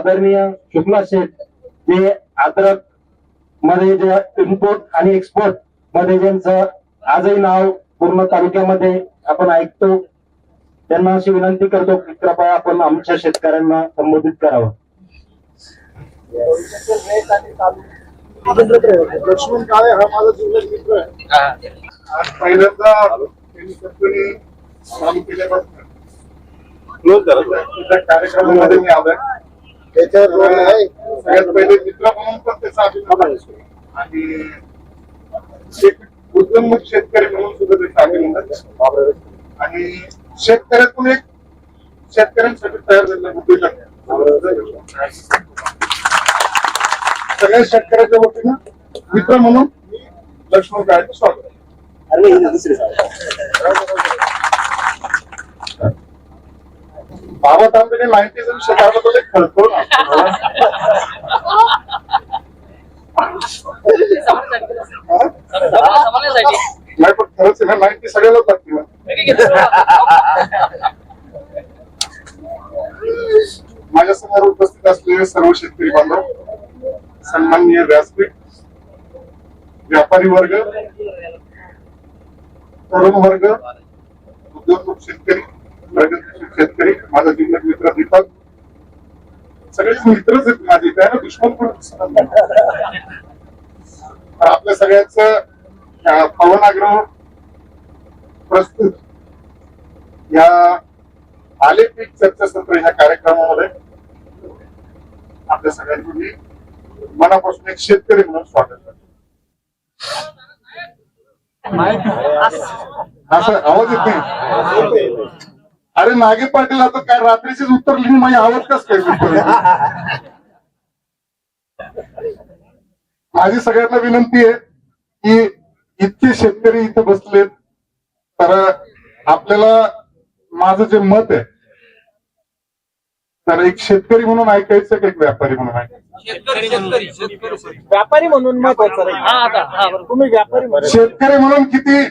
आदरणीय शुक्ला शेठ जे अद्रक मध्ये जे इम्पोर्ट आणि एक्सपोर्ट मध्ये ज्यांचं आजही नाव पूर्ण तालुक्यामध्ये आपण ऐकतो, त्यांना अशी विनंती करतो की कृपया आपण आमच्या शेतकऱ्यांना संबोधित करावं. लक्ष्मण काळे हा माझा जिल्ह्यात मित्र आहे. आज पहिल्यांदा त्यांनी कंपनी चालू केल्यापासून कार्यक्रमामध्ये मी आलोय. त्याच्यावर सगळ्यात पहिले मित्र म्हणून पण त्याचा अभिनंदन आणि एक उद्यमक शेतकरी म्हणून सुद्धा त्याचा अभिनंदन आणि शेतकऱ्यातून एक शेतकऱ्यांसाठी तयार झालेला उद्योजक सगळ्या शेतकऱ्याच्या वतीनं मित्र म्हणून मी लक्ष्मण काळेचं स्वागत. बाबा तांबेने 90चा विषय काढला तो खळतो ना. नाही पण खरंच आहे ना, 90 सगळ्यालाच लागते ना. माझ्या समोर उपस्थित असलेले सर्व शेतकरी बांधव, सन्माननीय व्यासपीठ, व्यापारी वर्ग, तरुण वर्ग, उद्योजक शेतकरी, प्रगतशील शेतकरी, माझा जिल्ह्यात मित्र दीपक, सगळेच मित्रच आहेत माझे, त्या दुश्मन पण आपल्या सगळ्यांचं पवनाग्रह प्रस्तुत या आले पीक चर्चासत्र ह्या कार्यक्रमामध्ये आपल्या सगळ्यांचं मी मनापासून एक शेतकरी म्हणून स्वागत करतो. असं आवाज येत नाही. अरे नागे पाटील आता काय रात्रीचीच उत्तर लिहून माझी आवाज कस काय. माझी सगळ्यांना विनंती आहे की इतके शेतकरी इथे बसलेत तर आपल्याला माझं जे मत आहे तर एक शेतकरी म्हणून ऐकायचं की एक व्यापारी म्हणून ऐकायचं. व्यापारी म्हणून महत्वाचं. तुम्ही व्यापारी म्हणून शेतकरी म्हणून किती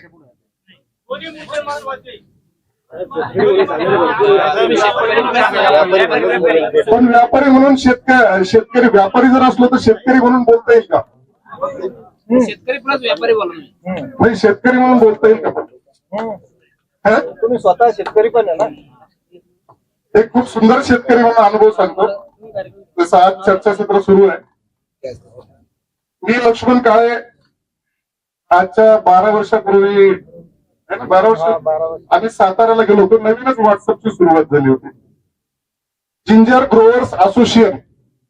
पण व्यापारी म्हणून शेतकरी व्यापारी जर असलो तर शेतकरी म्हणून बोलता येईल का? शेतकरी प्लस व्यापारी बोलून म्हणजे शेतकरी म्हणून बोलता येईल का? पण तुम्ही स्वतः शेतकरी पण आहे ना. एक खूप सुंदर शेतकरी म्हणून अनुभव सांगतो. जसं आज चर्चासत्र सुरू आहे. मी लक्ष्मण काळे आजच्या 12 वर्षापूर्वी 12 वर्ष आम्ही साताऱ्याला गेलो होतो. नवीनच व्हॉट्सअपची सुरुवात झाली होती. जिंजर ग्रोवर्स असोसिएशन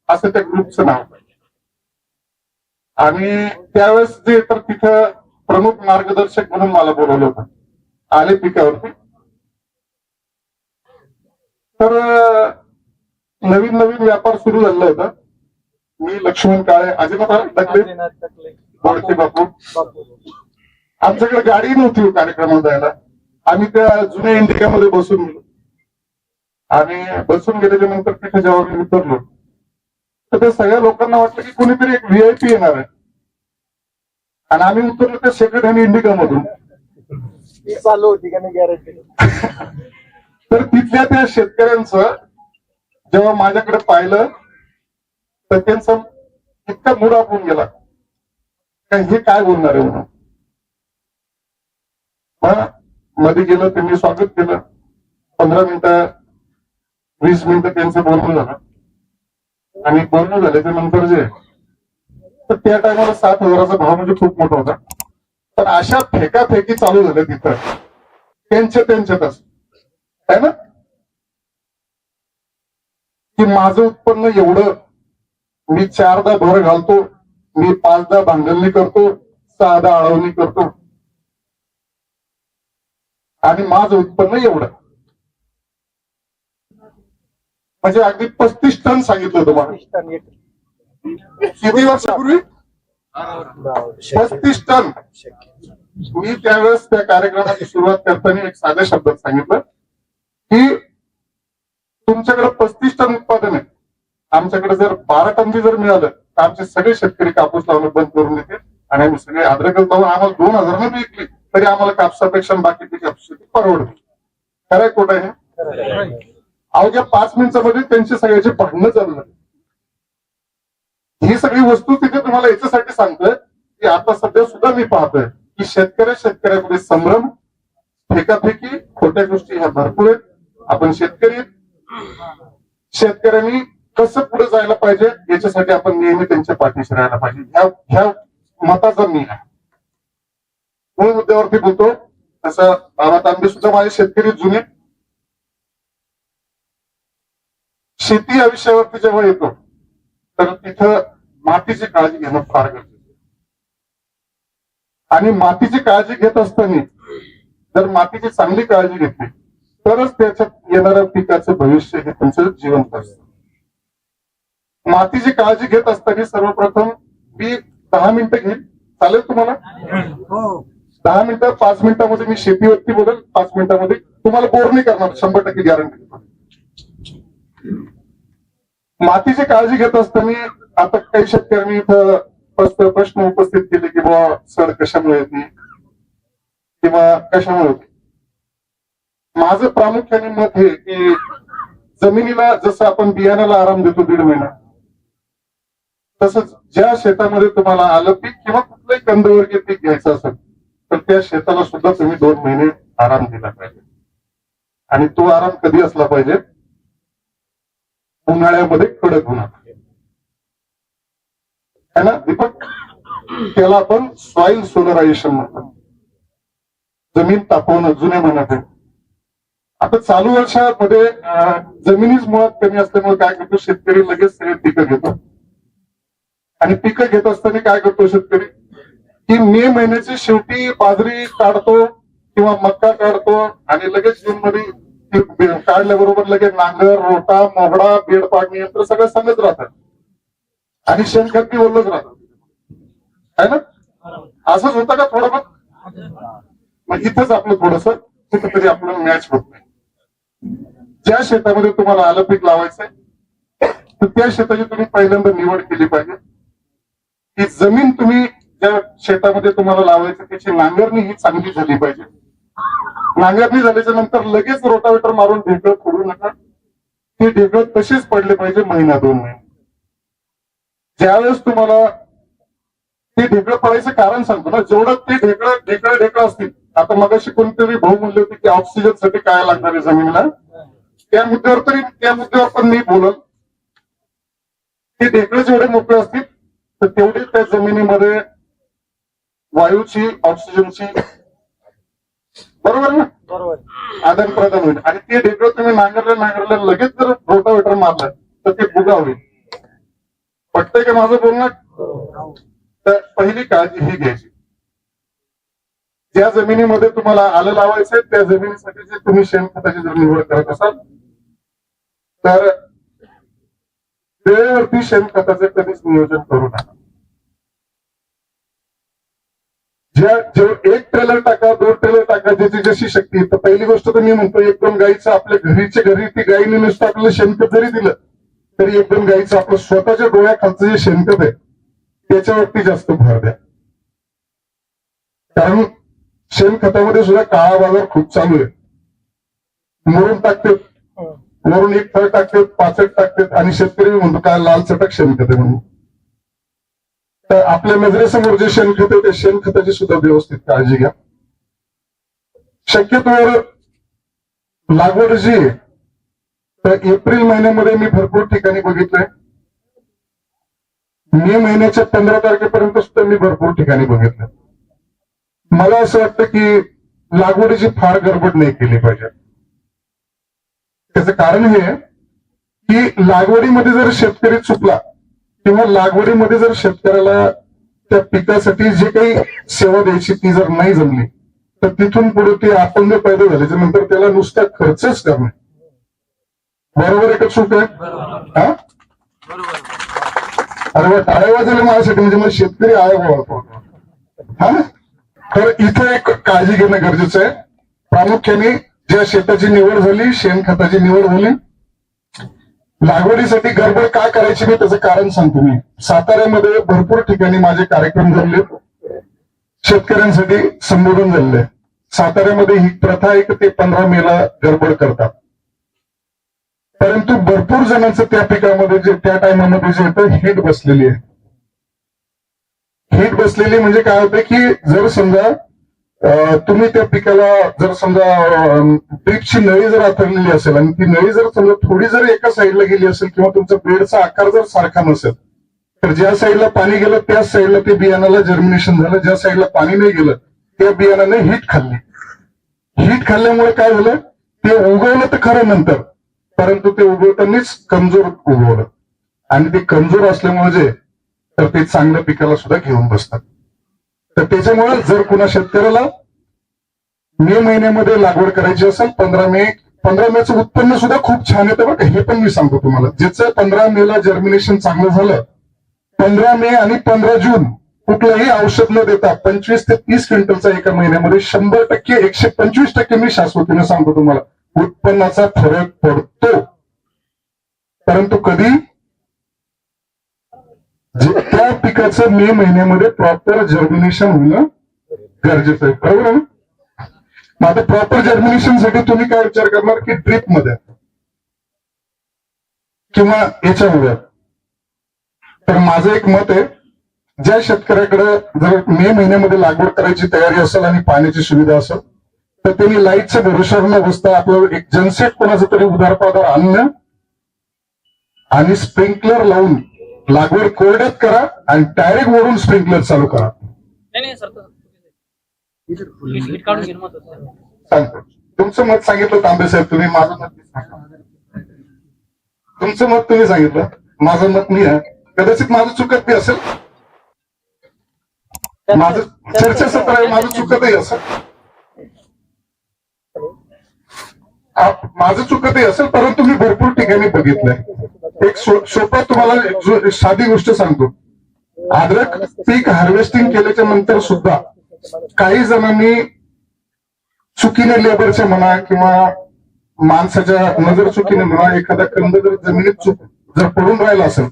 असं त्या ग्रुपचं नाव. आणि त्यावेळेस जे तर तिथं प्रमुख मार्गदर्शक म्हणून मला बोलवलं होतं आले पिकावरती. तर नवीन नवीन व्यापार सुरू झालेला होता. मी लक्ष्मण काळे, अजिनाथ टकले, बोडके बापू, आमच्याकडे गाडी नव्हती कार्यक्रमात जायला. आम्ही त्या जुन्या इंडियामध्ये बसून गेलो आणि बसून गेल्याच्या नंतर तिथे जेव्हा मी उतरलो तर त्या सगळ्या लोकांना वाटलं की कोणीतरी एक व्हीआयपी येणार आहे. आणि आम्ही उतरलो त्या सेकंड हँड इंडिका मधून. चालू होती का नाही गॅरंटी. तर तिथल्या त्या शेतकऱ्यांचं जेव्हा माझ्याकडे पाहिलं तर त्यांचा इतका मूड ऑफ होऊन गेला हे काय बोलणार आहे म्हणून. मध्ये गेलं, त्यांनी स्वागत केलं. 15 मिनिटं 20 मिनिटं त्यांचं बोलणं झालं. आणि बोलणं झाल्याच्या नंतर जे तर त्या टायमाला 7,000चा भाव म्हणजे खूप मोठा होता. पण अशा फेकाफेकी चालू झाल्या तिथं त्यांच्यातच आहे ना की माझं उत्पन्न एवढं, मी 4दा भर घालतो, मी 5दा भांगलणी करतो, 6दा आळवणी करतो आणि माझं उत्पन्न एवढं. म्हणजे अगदी 35 टन सांगितलं होतं मला. किती वर्षापूर्वी 35 टन. मी त्यावेळेस त्या कार्यक्रमाची सुरुवात करताना एक साध्या शब्दात सांगितलं की तुमच्याकडे 35 टन उत्पादन आहे, आमच्याकडे जर 12 टन बी जर मिळालं तर आमचे सगळे शेतकरी कापूस लावणं बंद करून देतील आणि आम्ही सगळे अद्रकच लावून आम्हाला 2,000 ने विकली तरी आम्हाला कापसापेक्षा बाकीची कापूस शेती परवडते. खरंय खोटं आहे? अवघ्या 5 मिनिटांमध्ये त्यांचे सगळ्याचे भांडणं चाललं. ही सगळी वस्तू तिथे तुम्हाला याच्यासाठी सांगतोय की आता सध्या सुद्धा मी पाहतोय की शेतकऱ्यामध्ये संभ्रम, फेकाफेकी, खोट्या गोष्टी ह्या भरपूर आहेत. आपण शेतकरी आहेत. शेतकऱ्यांनी कसं पुढे जायला पाहिजे याच्यासाठी आपण नेहमी त्यांच्या पाठीशी राहायला पाहिजे, ह्या मताचा मी आहे. मूळ मुद्द्यावरती बोलतो. तसं बाबा तांबे सुद्धा माझे शेतकरी जुने. शेती या विषयावरती जेव्हा येतो तर तिथं मातीची काळजी घेणं फार गरजेचं आहे. आणि मातीची काळजी घेत असताना जर मातीची चांगली काळजी घेतली तरच त्याच्यात येणाऱ्या पिकाचं भविष्य हे तुमचं जिवंत असतं. मातीची काळजी घेत असताना सर्वप्रथम मी 10 मिनिटं घेईन. चालेल तुम्हाला? 10 मिनिटं 5 मिनिटांमध्ये मी शेतीवरती बोलेल. 5 मिनिटांमध्ये तुम्हाला बोर नाही करणार, 100% गॅरंटी. मातीची काळजी घेत असताना आता काही शेतकऱ्यांनी इथं प्रश्न उपस्थित केले की बाबा सड कशामुळे येते किंवा कशामुळे होते. माझं प्रामुख्याने मत हे की जमिनीला जसं आपण बियाण्याला आराम देतो 1.5 महिना, तसंच ज्या शेतामध्ये तुम्हाला आलं पीक किंवा कुठलंही कंदवर्गीय पीक घ्यायचं असेल तर त्या शेताला सुद्धा तुम्ही 2 महिने आराम दिला पाहिजे. आणि तो आराम कधी असला पाहिजे? उन्हाळ्यामध्ये कडक उन्हात है ना दीपक? त्याला आपण सॉइल सोलरायझेशन म्हणतो, जमीन तापवणं जुन्या म्हणत आहे. आता चालू वर्षामध्ये जमिनीच मुळात कमी असल्यामुळे काय करतो शेतकरी? लगेच सगळे पिकं घेतो. आणि पिकं घेत असताना काय करतो शेतकरी की मे महिन्याच्या शेवटी बाजरी काढतो किंवा मक्का काढतो आणि लगेच जून मध्ये काढल्याबरोबर लगेच नांगर, रोटा, मोगडा, बेड पाडणी यंत्र सगळं सांगत राहतात आणि शेणखत बी ओलच राहतात, है ना? असंच होतं का थोडं बहुत? मग इथंच आपलं थोडस कुठेतरी आपलं मॅच होत नाही. ज्या शेतामध्ये तुम्हाला आलं पीक लावायचंय तर त्या शेताची तुम्ही पहिल्यांदा निवड केली पाहिजे. ही जमीन तुम्ही ज्या शेतामध्ये तुम्हाला लावायचं त्याची नांगरणी ही चांगली झाली पाहिजे. नांगरणी झाल्याच्या नंतर लगेच रोटावेटर मारून ढेकळं फोडू नका. ते ढेकळं तसेच पडले पाहिजे 1-2 महिने. ज्यावेळेस तुम्हाला ते ढेकळं पडायचं कारण सांगतो ना, जेवढं ते ढेकळं असतील. आता मगाशी कोणतरी भाऊ म्हणले होते की ऑक्सिजन साठी काय लागणार आहे जमिनीला, त्या मुद्द्यावर पण मी बोलल. ते ढेकळं जेवढे मोकळे असतील तर तेवढे त्या जमिनीमध्ये वायूची, ऑक्सिजनची, बरोबर ना, बरोबर आदान प्रदान होईल. आणि ते ढेकळं तुम्ही नांगरल्या लगेच जर रोटावेटर मारलं तर ते बुगा होईल. पटतंय का माझं बोलणं? तर पहिली काळजी ही घ्यायची. ज्या जमिनीमध्ये तुम्हाला आलं लावायचंय त्या जमिनीसाठी जे तुम्ही शेणखताची जर निवड करत असाल तर वेळेवरती शेणखताचे कधीच नियोजन करू नका. जेव्हा 1 ट्रेलर टाका, 2 ट्रेलर टाका, ज्याची जशी शक्ती. तर पहिली गोष्ट तर मी म्हणतो 1-2 गाईचं आपल्या घरीच्या घरी ती गाईने नुसतं आपलं शेणखत जरी दिलं तरी 1-2 गाईचं आपलं स्वतःच्या डोळ्याखालचं जे शेणखत आहे त्याच्यावरती जास्त भर द्या. कारण शेणखतामध्ये सुद्धा काळा बाजार खूप चालू आहे. मरून टाकतात, वरून 1 थर टाकतात, 5 टाकतात आणि शेतकरी म्हणतो काय लाल चटक शेणखत आहे म्हणून. तर आपल्या नजरेसमोर जे शेणखत आहे त्या शेणखताची सुद्धा व्यवस्थित काळजी घ्या. शक्यतोवर लागवड जी आहे तर एप्रिल महिन्यामध्ये मी भरपूर ठिकाणी बघितलंय. मे महिन्याच्या 15 तारखेपर्यंत सुद्धा मी भरपूर ठिकाणी बघितलं. मला असं वाटतं की लागवडीची फार गडबड नाही केली पाहिजे. त्याचं कारण हे की लागवडीमध्ये जर शेतकरी चुकला किंवा लागवडीमध्ये जर शेतकऱ्याला त्या पिकासाठी जे काही सेवा द्यायची ती जर नाही जमली तर तिथून पुढे ते अपंग पैदा झाल्याच्या नंतर त्याला नुसता खर्चच करणे. बरोबर आहे का चूक आहे? हा, अरे टाळ्या वाजवल्या माझ्यासाठी, म्हणजे मला शेतकरी आहे. हा, तर इथे एक काळजी घेणं गरजेचं आहे. प्रामुख्याने ज्या शेताची निवड झाली, शेणखताची निवड झाली, लागवडीसाठी गडबड का करायची नाही त्याचं कारण सांगतो मी. साताऱ्यामध्ये भरपूर ठिकाणी माझे कार्यक्रम झाले, शेतकऱ्यांसाठी संबोधन झालेलं आहे. साताऱ्यामध्ये ही प्रथा आहे की ते 15 मेला गडबड करतात. परंतु भरपूर जणांचं त्या पिकामध्ये जे त्या टायमामध्ये जे होतं हिट बसलेली आहे. हीट बसलेली म्हणजे काय होतं की जर समजा तुम्ही त्या पिकाला जर समजा ड्रीपची नळी जर आथरलेली असेल आणि ती नळी जर समजा थोडी जर एका साईडला गेली असेल किंवा तुमचा बेडचा आकार जर सारखा नसेल तर ज्या साईडला पाणी गेलं त्याच साईडला ते बियाणाला जर्मिनेशन झालं, ज्या साईडला पाणी नाही गेलं त्या बियाणाने हीट खाल्ली. हीट खाल्ल्यामुळे काय झालं, ते उगवलं तर खरं नंतर, परंतु ते उगवतानाच कमजोर उगवलं आणि ते कमजोर असल्यामुळे जे तर ते चांगल्या पिकाला सुद्धा घेऊन बसतात. तर त्याच्यामुळे जर कुणा शेतकऱ्याला मे महिन्यामध्ये लागवड करायची असेल 15 मेचं उत्पन्न सुद्धा खूप छान येतं बघा. हे पण मी सांगतो तुम्हाला, ज्याचं 15 मेला जर्मिनेशन चांगलं झालं, 15 मे आणि 15 जून कुठलंही औषध न देता 25 ते 30 क्विंटलचा एका महिन्यामध्ये 100%, 125% मी शाश्वतीने सांगतो तुम्हाला उत्पन्नाचा फरक पडतो. परंतु कधी त्या पिकाचं मे महिन्यामध्ये प्रॉपर जर्मिनेशन होणं गरजेचं आहे, बरोबर आहे. मग आता प्रॉपर जर्मिनेशनसाठी तुम्ही काय विचार करणार की ड्रीप मध्ये किंवा याच्यामध्ये. तर माझं एक मत आहे, ज्या शेतकऱ्याकडे जर मे महिन्यामध्ये लागवड करायची तयारी असेल आणि पाण्याची सुविधा असेल तर त्यांनी लाईटच्या भरोशावर न बसता आपलं एक जनसेट कोणाचं तरी उधारपाधार आणणं आणि स्प्रिंकलर लावून लागवड कोरड्यात करा आणि डायरेक्ट वरून स्प्रिंकलर चालू करा. नाही सर, हीट काढून घेणं महत्त्वाचं आहे. सांगतो तुमचं मत सांगितलं तांबे साहेब, तुम्ही माझं मत तुमचं मत तुम्ही सांगितलं, माझं मत मी आहे. कदाचित माझं चुकत बी असेल, माझं चर्चासत्र आहे, माझं चुकतही असेल, माझं चुकतही असेल, परंतु मी भरपूर ठिकाणी बघितलंय. एक सोपा तुम्हाला साधी गोष्ट सांगतो. अद्रक पीक हार्वेस्टिंग केल्याच्या नंतर सुद्धा काही जणांनी चुकीने लेबरच्या म्हणा किंवा माणसाच्या नजर चुकीने म्हणा एखादा कंद जर जमिनीत जर पडून राहिला असेल,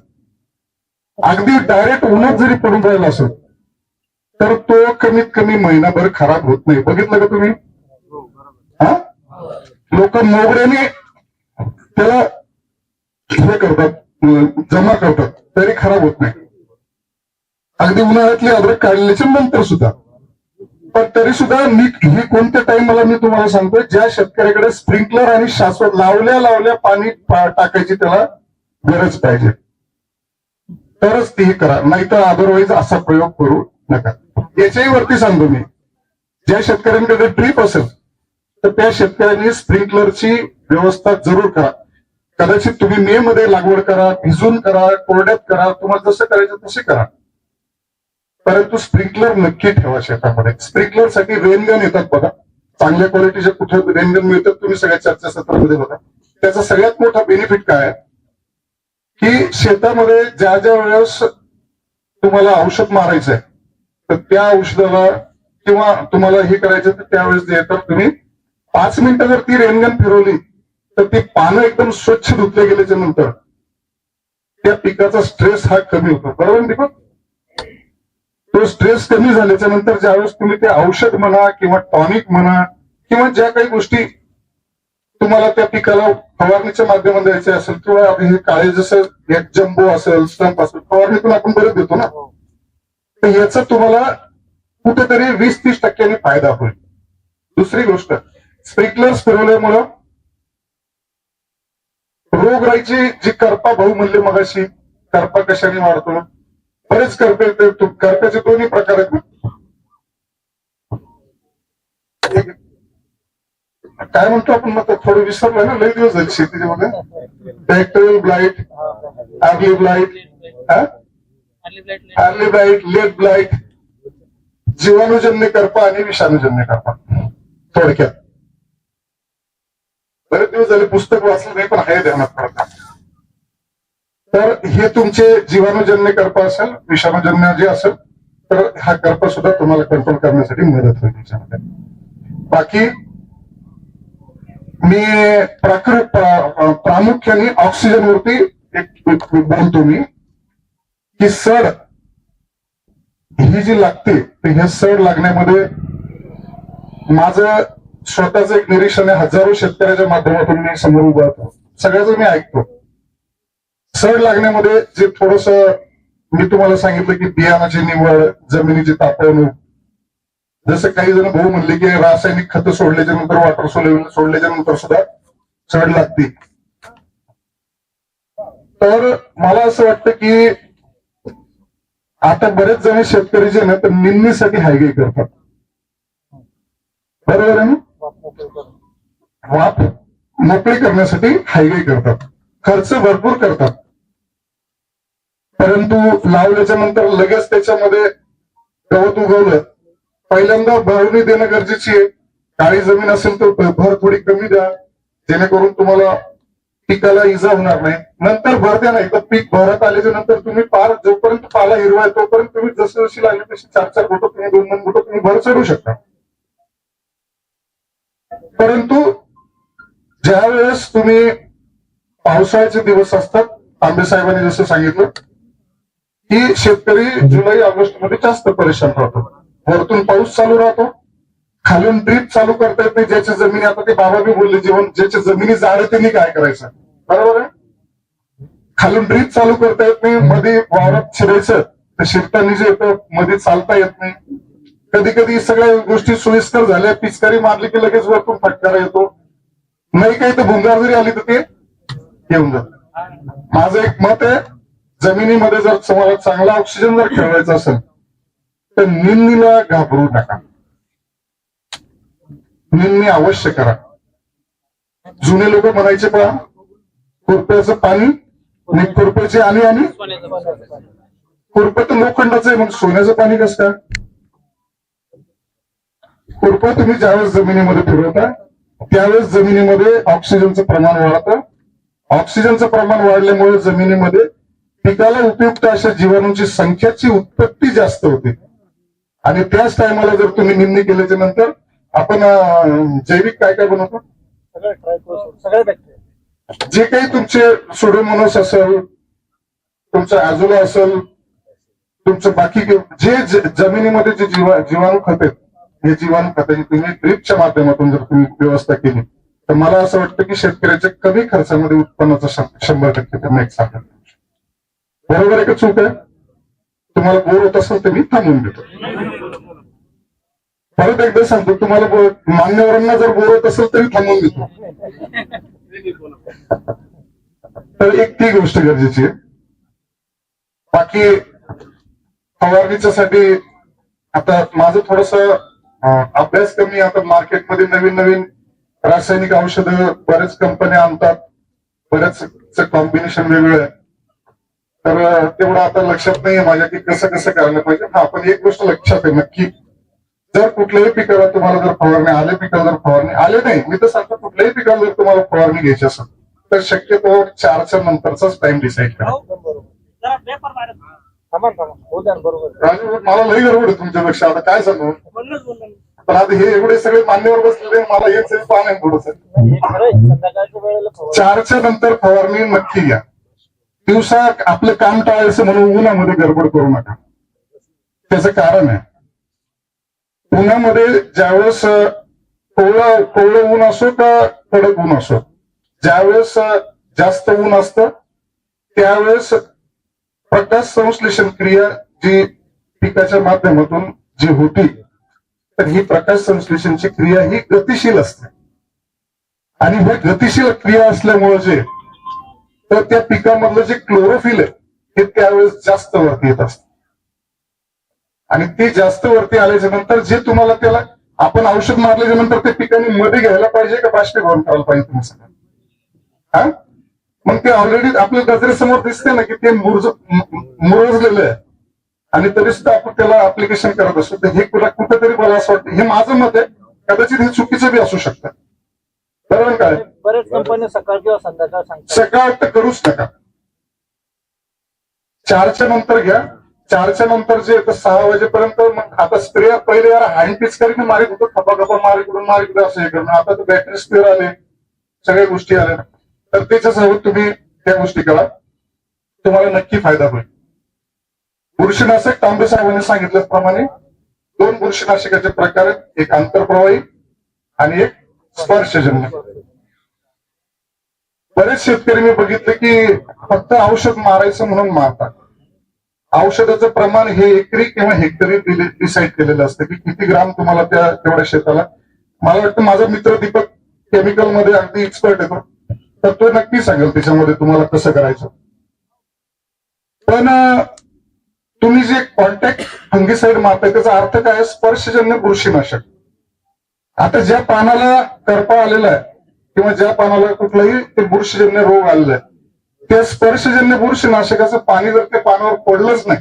अगदी डायरेक्ट उन्हात जरी पडून राहिला असेल तर तो कमीत कमी महिनाभर खराब होत नाही. बघितलं का तुम्ही? हा, लोक मोगऱ्याने त्याला हे करतात, जमा करतात, तरी खराब होत नाही. अगदी उन्हाळ्यातली अद्रक काढल्याच्या नंतर सुद्धा. पण तरी सुद्धा ही कोणत्या टाइमला मी तुम्हाला सांगतोय, ज्या शेतकऱ्याकडे स्प्रिंकलर आणि शाश्वत लावल्या पाणी टाकायची त्याला गरज पाहिजे तरच ती करा, नाहीतर अदरवाईज असा प्रयोग करू नका. याच्याही वरती सांगतो मी, ज्या शेतकऱ्यांकडे ड्रीप असेल तर त्या शेतकऱ्यांनी स्प्रिंकलरची व्यवस्था जरूर करा. कदाचित तुम्ही मे मध्ये लागवड करा, भिजून करा, कोरड्यात करा, तुम्हाला जसं करायचं तसे करा, परंतु स्प्रिंकलर नक्की ठेवा शेतामध्ये. स्प्रिंकलरसाठी रेनगन येतात बघा, चांगल्या क्वालिटीचे कुठे रेनगन मिळतात तुम्ही सगळ्या चर्चासत्रामध्ये बघा. त्याचा सगळ्यात मोठा बेनिफिट काय आहे की शेतामध्ये ज्या ज्या वेळेस तुम्हाला औषध मारायचं आहे तर त्या औषधाला किंवा तुम्हाला हे करायचं तर त्यावेळेस जे येतात तुम्ही 5 मिनिटं जर ती रेनगन फिरवली तर ती पानं एकदम स्वच्छ धुतले गेल्याच्या नंतर त्या पिकाचा स्ट्रेस हा कमी होतो, बरोबर दीपक? तो स्ट्रेस कमी झाल्याच्या नंतर ज्यावेळेस तुम्ही ते औषध म्हणा किंवा टॉनिक म्हणा किंवा ज्या काही गोष्टी तुम्हाला त्या पिकाला फवारणीच्या माध्यमात द्यायचे असेल किंवा हे काळे जसं एक जम्बो असेल, स्टंप असेल, फवारणीतून आपण बरेच देतो ना, तर याचा तुम्हाला कुठेतरी 20-30% फायदा होईल. दुसरी गोष्ट, स्प्रिंकलर्स फिरवल्यामुळं रोगराईची जी करपा भाऊ म्हणले मगाशी, करपा कशाने वाढतो, बरेच करप्याचे दोन्ही प्रकार आहेत. काय म्हणतो आपण मग थोडं विसरलोय ना, लई दिवस झाले शेतीच्या मध्ये. Bacterial blight, early blight, early blight, late blight, जीवाणूजन्य करपा आणि विषाणूजन्य करपा. थोडक्यात बरेच दिवस झाले पुस्तक वाचलं नाही पण आहे ध्यानात पडतात. तर हे तुमचे जीवाणूजन्य करपा असेल, विषाणूजन्य जे असेल तर हा करपा सुद्धा तुम्हाला कंट्रोल करण्यासाठी मदत होईल त्याच्यामध्ये. बाकी मी प्रामुख्याने ऑक्सिजन वरती एक बोलतो मी की सड ही जी लागते तर हे सड लागण्यामध्ये माझं स्वतःच एक निरीक्षण आहे. हजारो शेतकऱ्याच्या माध्यमातून मी समोर उभा होतो, सगळ्याच मी ऐकतो. सड लागण्यामध्ये जे थोडस मी तुम्हाला सांगितलं की बियाणाची निवड, जमिनीची तापवणूक, जसं काही जण भाऊ म्हणले की रासायनिक खतं सोडल्याच्या नंतर, वॉटर सोल्युबल सोडल्याच्या नंतर सुद्धा चढ लागते. तर मला असं वाटतं की आता बरेच जण शेतकरी जे ना तर निंदणीसाठी हायगे करतात, बरोबर आहे ना? वाप मोकळी करण्यासाठी हायगे करतात, खर्च भरपूर करतात, परंतु लावल्याच्या नंतर लगेच त्याच्यामध्ये गवत उगवलं, पहिल्यांदा भरणी देणं गरजेची आहे. काळी जमीन असेल तर भर थोडी कमी द्या, जेणेकरून तुम्हाला पिकाला इजा होणार नाही. नंतर भर द्या, नाही तर पीक भरत आल्याच्या नंतर तुम्ही पार जोपर्यंत पाला हिरवा आहे तोपर्यंत तुम्ही जशी जशी लागली तशी 4-4 बोटं तुम्ही 2-2 बोटं तुम्ही भर चढू शकता. परंतु ज्या वेळेस तुम्ही पावसाळ्याचे दिवस असतात, तांबे साहेबांनी जसं सांगितलं की शेतकरी जुलै ऑगस्ट मध्ये जास्त परेशान राहतो. वरतून पाऊस चालू राहतो, खालून ड्रीप चालू करता येत नाही. ज्याच्या जमिनी, आता ते बाबा बी बोलले, जेवण ज्याच्या जमिनी जाड आहे त्यांनी काय करायचं, बरोबर आहे? खालून ड्रीप चालू करता येत नाही, मध्ये वावरात शिरायचं तर शिरताना जे येतं मध्ये चालता येत नाही. कधी कधी सगळ्या गोष्टी सोयीस्कर झाल्या, पिचकारी मारली की लगेच वरतून फटकारा येतो, नाही काही तर भुंगार जरी आली तर ते येऊन जात. माझं एक मत आहे, जमिनीमध्ये जर तुम्हाला चांगला ऑक्सिजन जर ठेवायचा असेल तर निंदणीला घाबरू नका, निंदणी अवश्य करा. जुने लोक म्हणायचे पहा, खुरप्याचं पाणी आणि खुरप्याचे आणि खुरपं तर लोखंडाचं आहे, मग सोन्याचं पाणी कसं काय? खुरपं तुम्ही ज्यावेळेस जमिनीमध्ये फिरवता त्यावेळेस जमिनीमध्ये ऑक्सिजनचं प्रमाण वाढतं. ऑक्सिजनचं प्रमाण वाढल्यामुळे जमिनीमध्ये पिकाला उपयुक्त अशा जीवाणूंची संख्याची उत्पत्ती जास्त होते. आणि त्याच टायमाला जर तुम्ही निंदणी केल्याच्या नंतर आपण जैविक काय काय बनवतो, सगळ्या बॅक्टेरिया जे काही तुमचे सोडोमोनस असेल, तुमचं ॲझोला असेल, तुमचं बाकी जे जमिनीमध्ये जे जीवाणू खत आहेत, हे जीवाणू खताची तुम्ही ड्रीपच्या माध्यमातून जर तुम्ही व्यवस्था केली तर मला असं वाटतं की शेतकऱ्याच्या कमी खर्चामध्ये उत्पन्नाचा 100% त्यांना एक साधन. बरोबर आहे का चूक आहे? तुम्हाला बोर होत असेल तर मी थांबवून देतो. परत एकदा सांगतो, तुम्हाला मान्यवरांना जर बोर होत असेल तरी थांबवून देतो. तर एक ती गोष्ट गरजेची आहे. बाकी फवारणीच्या साठी आता माझं थोडस अभ्यास कमी. आता मार्केटमध्ये नवीन नवीन रासायनिक औषधं बऱ्याच कंपन्या आणतात, बऱ्याच कॉम्बिनेशन वेगवेगळं आहे, तर तेवढं आता लक्षात नाहीये माझ्या की कसं कसं करायला पाहिजे. हा, पण एक गोष्ट लक्षात आहे नक्की, जर कुठल्याही पिकाला तुम्हाला जर फवारणी आले, पिकाला जर फवारणी आले नाही, मी तर सांगतो कुठल्याही पिकाला जर तुम्हाला फवारणी घ्यायची असेल तर शक्यतो 4च्या नंतरचाच टाइम डिसाईड करा. जरा पेपर मारत थांबा हो द्या, बरोबर. राजू, मला लई गडबड आहे तुमच्यापेक्षा, आता काय सांगू. बोलणं पण आता हे एवढे सगळे मान्यवर बसलेले, मला हेच पान आहे थोडस. हे खरं आहे, संध्याकाळच्या वेळेला फवारणी. 4च्या नंतर फवारणी नक्की घ्या. दिवसा आपलं काम टाळायचं म्हणून उन्हामध्ये गडबड करू नका. त्याचं कारण आहे, उन्हामध्ये ज्यावेळेस कोवळं ऊन असो का कडक ऊन असो, ज्यावेळेस जास्त ऊन असतं त्यावेळेस प्रकाश संश्लेषण क्रिया जी पिकाच्या माध्यमातून जी होती, तर ही प्रकाश संश्लेषणची क्रिया ही गतिशील असते. आणि ही गतिशील क्रिया असल्यामुळे जे तर त्या पिकामधलं जे क्लोरोफिल आहे हे त्यावेळेस जास्त वरती येत असतं. आणि ते जास्त वरती आल्याच्या नंतर जे तुम्हाला त्याला आपण औषध मारल्याच्या नंतर ते पिकांनी मध्ये घ्यायला पाहिजे का बाष्पीभवन करायला पाहिजे तुम्ही सगळं, हा? मग ते ऑलरेडी आपल्या नजरेसमोर दिसते ना की ते मुरजलेलं आहे, आणि तरी सुद्धा आपण त्याला ऍप्लिकेशन करत असतो. तर हे कुठेतरी मला असं वाटतं, हे माझं मत आहे, कदाचित हे चुकीचं बी असू शकतं. बरोबर काय? बरेच कंपन्या सकाळ किंवा संध्याकाळ सांगतात. सकाळ तर करूच नका, 4च्या नंतर घ्या. 4च्या नंतर जे येतं 6 वाजेपर्यंत. मग आता स्प्रेअर पहिले यार हँड पिचकारीने मारित होतो, खपा मारिकडून असं हे करणं. आता तर बॅटरी स्प्रेअर आले, सगळ्या गोष्टी आल्या, तर त्याच्यासोबत तुम्ही त्या गोष्टी करा, तुम्हाला नक्की फायदा होईल. बुरशीनाशक तांबे साहेबांनी सांगितल्याप्रमाणे 2 बुरशीनाशकाचे प्रकार आहेत, एक आंतरप्रवाही आणि एक स्पर्शजन्य. बरेच शेतकरी मी बघितले की फक्त औषध मारायचं म्हणून मारतात. औषधाचं प्रमाण हे एकरी किंवा हेक्टरी डिसाईड केलेलं असतं की किती ग्राम तुम्हाला त्या तेवढ्या शेताला. मला वाटतं माझा मित्र दीपक केमिकल मध्ये अगदी एक्सपर्ट येतो, तर तो नक्की सांगेल त्याच्यामध्ये तुम्हाला कसं करायचं. पण तुम्ही जे कॉन्टॅक्ट फंगिसाईड मारताय त्याचा अर्थ काय? स्पर्शजन्य बुरशीनाशक. आता ज्या पानाला करपा आलेला आहे किंवा ज्या पानाला कुठलाही ते बुरशीजन्य रोग आलेला आहे, त्या स्पर्शजन्य बुरशीनाशकाचं पाणी जर त्या पानावर पडलंच नाही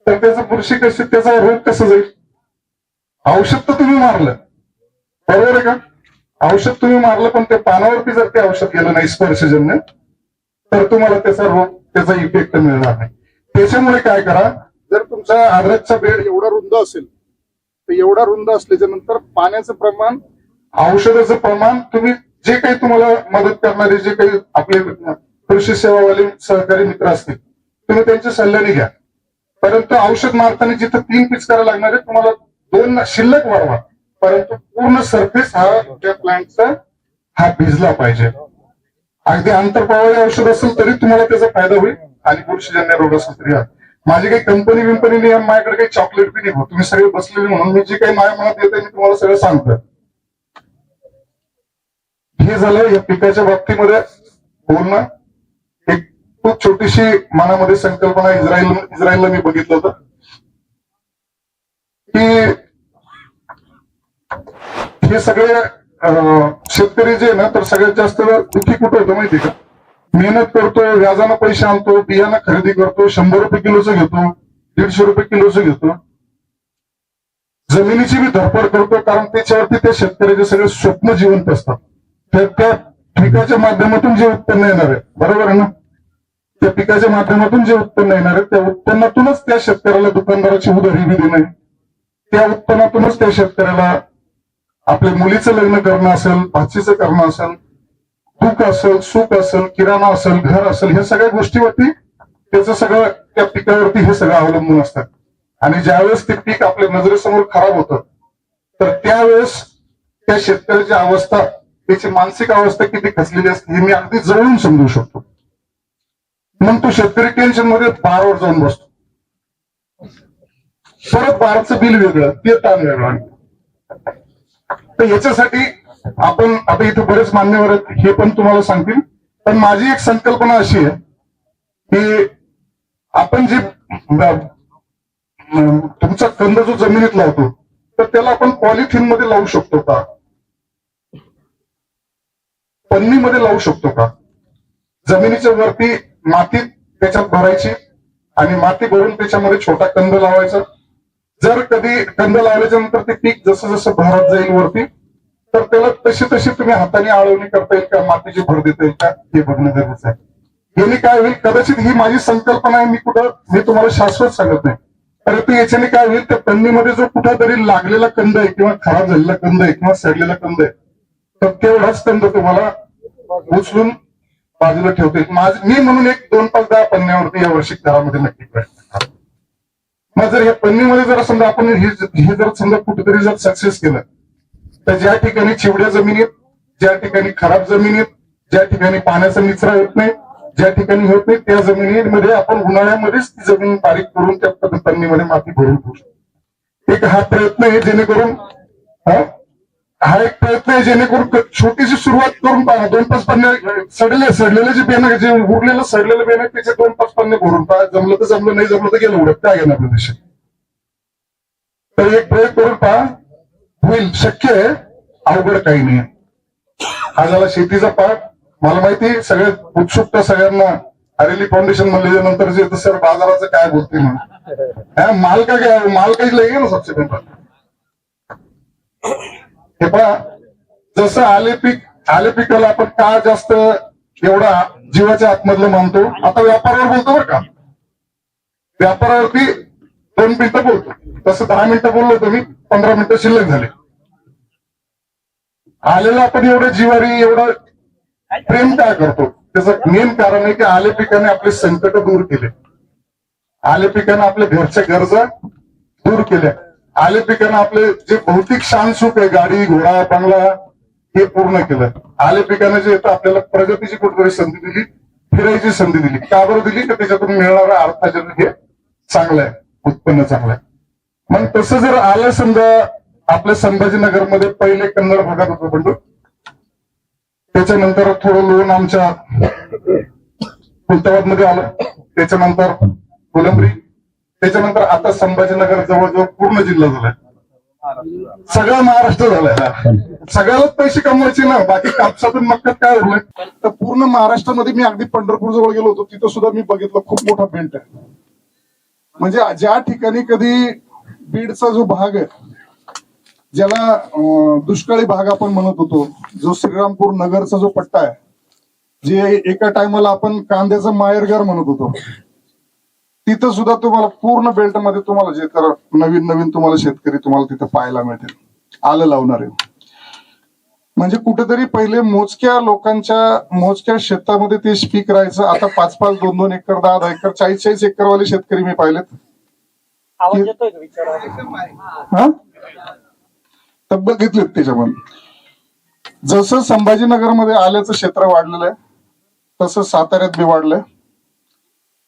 तर त्याचं बुरशी कशी, त्याचा रोग कसा जाईल? औषध तर तुम्ही मारलं, बरोबर आहे का? औषध तुम्ही मारलं पण त्या पानावरती जर ते औषध गेलं नाही स्पर्शजन्य, तर तुम्हाला त्याचा रोग, त्याचा इफेक्ट मिळणार नाही. त्याच्यामुळे काय करा, जर तुमचा अद्रकचा बेड एवढा रुंद असेल तर एवढा रुंद असल्याच्या नंतर पाण्याचं प्रमाण, औषधाचं प्रमाण, तुम्ही जे काही तुम्हाला मदत करणारे जे काही आपले कृषी सेवावाले सहकारी मित्र असतील तुम्ही त्यांच्या सल्ल्याने घ्या. परंतु औषध मारताना जिथं 3 पिचकारा लागणार आहे तुम्हाला 2 शिल्लक वाढवा, परंतु पूर्ण सरफेस हा त्या प्लांटचा हा भिजला पाहिजे. अगदी आंतरप्रवाही औषध असेल तरी तुम्हाला त्याचा फायदा होईल आणि बुरशीजन्य रोग असेल तरी. माझी काही कंपनी नाही, माझ्याकडे काही चॉकलेट बी नाही, तुम्ही सगळे बसलेले म्हणून मी जे काही माझ्या मनात येते मी तुम्हाला सगळं सांगतो. हे झालं या पिकाच्या बाबतीमध्ये बोलणं. एक खूप छोटीशी मनामध्ये संकल्पना इस्रायलला मी बघितलं होतं की हे सगळे शेतकरी जे ना तर सगळ्यात जास्त दुःखी कुठं होतं माहिती का? मेहनत करतो, व्याजानं पैसे आणतो, बियाणं खरेदी करतो, 100 रुपये किलोचं घेतो, 150 रुपये किलोचं घेतो, जमिनीची बी धडपड करतो, कारण त्याच्यावरती त्या शेतकऱ्याचे सगळे स्वप्न जिवंत असतात. तर त्या पिकाच्या माध्यमातून जे उत्पन्न येणार आहे, बरोबर आहे ना, त्या पिकाच्या माध्यमातून जे उत्पन्न येणार आहे त्या उत्पन्नातूनच त्या शेतकऱ्याला दुकानदाराची उधारी बी देणे, त्या उत्पन्नातूनच त्या शेतकऱ्याला आपल्या मुलीचं लग्न करणं असेल, भाचीचं करणं असेल, दुःख असेल, सुख असेल, किराणा असेल, घर असेल, ह्या सगळ्या गोष्टीवरती त्याचं सगळं त्या पिकावरती हे सगळं अवलंबून असतात. आणि ज्यावेळेस ते पीक आपल्या नजरेसमोर खराब होतं तर त्यावेळेस त्या शेतकऱ्याची अवस्था, त्याची मानसिक अवस्था किती खचलेली असते हे मी अगदी जवळून समजू शकतो. मग तो शेतकरी टेन्शन मध्ये बारावर जाऊन बसतो, परत बाराचं बिल वेगळं, ते ताण वेगळं. तर याच्यासाठी आपण आता इथे बरेच मान्यवर आहेत, हे पण तुम्हाला सांगतील. पण माझी एक संकल्पना अशी आहे की आपण जे तुमचा कंद जो जमिनीत लावतो तर त्याला आपण पॉलिथिन मध्ये लावू शकतो का, पन्नीमध्ये लावू शकतो का? जमिनीच्या वरती माती त्याच्यात भरायची आणि माती भरून त्याच्यामध्ये छोटा कंद लावायचा. जर कधी कंद लावल्याच्या नंतर ते पीक जसं जसं भरत जाईल वरती तर त्याला तशी तशी तुम्ही हाताने आळवणी करता येईल का, मातीची भर देता येईल का, हे बघणं गरजेचं आहे. याने काय होईल, कदाचित ही माझी संकल्पना आहे, मी तुम्हाला शाश्वत सांगत नाही, परंतु याच्याने काय होईल, त्या पन्नीमध्ये जो कुठेतरी लागलेला कंद आहे किंवा खराब झालेला कंद आहे किंवा सडलेला कंद आहे तर तेवढाच कंद तुम्हाला उचलून बाजूला ठेवता येईल. मी म्हणून एक 2, 5, 10 पन्न्यावरती यावर्षी घरामध्ये नक्की प्रयत्न करा. मग जर या पन्नीमध्ये जर समजा आपण हे जर समजा कुठेतरी जर सक्सेस केलं तर ज्या ठिकाणी चिवड्या जमिनीत, ज्या ठिकाणी खराब जमिनीत, ज्या ठिकाणी पाण्याचा निचरा होत नाही, ज्या ठिकाणी होत नाही त्या जमिनीमध्ये आपण उन्हाळ्यामध्येच ती जमीन बारीक करून त्या पन्नीमध्ये माती भरून ठेवू शकतो. एक हा प्रयत्न आहे जेणेकरून हा एक प्रयत्न आहे जेणेकरून छोटीशी सुरुवात करून पहा. 2-5 पन्ने सडलेले जे बेन जे उरलेलं सडलेलं बेन आहे त्याचे 2-5 पन्ने भरून पहा. जमलं तर जमलं, नाही जमलं तर गेलं उडत, काय घेणार आपल्या देशात. तर एक प्रयोग करून पहा, होईल, शक्य आहे, अवघड काही नाही. हा झाला शेतीचा पाठ. मला माहिती सगळ्यात उत्सुकता सगळ्यांना हरेली फाउंडेशन म्हणल्याच्या नंतर जे सर बाजाराचं काय बोलते म्हणून, माल का काय, माल काही लगे ना सबसे पहले. हे पहा, जसं आले पिकाला आपण का जास्त एवढा जीवाच्या आतमधलं मानतो. आता व्यापारावर बोलतो बरं का, व्यापारावरती 2 मिनिटं बोलतो, तसं 10 मिनिटं बोललो होतो मी, 15 मिनिटं शिल्लक झाले. आलेला आपण एवढं जिवारी एवढं प्रेम काय करतो, त्याचं मेन कारण आहे की आले पिकाने आपले संकट दूर केले, आले पिकाने आपल्या घरच्या गरजा दूर केल्या, आले पिकाने आपले जे भौतिक शान सुख आहे, गाडी घोडा बंगला, हे पूर्ण केलं. आले पिकाने जे येतं आपल्याला प्रगतीची कुठेतरी संधी दिली. फिरायची संधी दिली. का बरं दिली? तर त्याच्यातून मिळणारं अर्थार्जन हे चांगलं आहे, उत्पन्न चांगलं आहे. मग तसं जर आलं समजा आपल्या संभाजीनगरमध्ये पहिले कन्नड भागात होतं बंडू, त्याच्यानंतर थोडं लोण आमच्या खुलताबाद मध्ये आलं, त्याच्यानंतर कोलंबरी, त्याच्यानंतर आता संभाजीनगर जवळजवळ पूर्ण जिल्हा झालाय, सगळा महाराष्ट्र झालाय. सगळ्यालाच पैसे कमवायचे ना, बाकी कापसातून मक्कात काय उरलंय. तर पूर्ण महाराष्ट्रामध्ये मी अगदी पंढरपूर जवळ गेलो होतो, तिथं सुद्धा मी बघितलं खूप मोठा बेल्ट आहे. म्हणजे ज्या ठिकाणी कधी बीडचा जो भाग आहे, ज्याला दुष्काळी भाग आपण म्हणत होतो, जो श्रीरामपूर नगरचा जो पट्टा आहे, जे एका टायमाला आपण कांद्याचं माहेरघर म्हणत होतो, तिथं सुद्धा तुम्हाला पूर्ण बेल्ट मध्ये तुम्हाला जे तर नवीन नवीन तुम्हाला शेतकरी तुम्हाला तिथं पाहायला मिळतील, आलं लावणारे. म्हणजे कुठेतरी पहिले मोजक्या लोकांच्या मोजक्या शेतामध्ये ते पीक राहायचं, आता 5-5, 2-2 एकर, 10-10 एकर, 40-40 एकरवाले शेतकरी मी पाहिलेत. आवाज येतोय का विचारा? हा तब्बल घेतलेत त्याच्यामध्ये. जसं संभाजीनगरमध्ये आल्याचं क्षेत्र वाढलेलं आहे, तसं साताऱ्यात बी वाढलंय,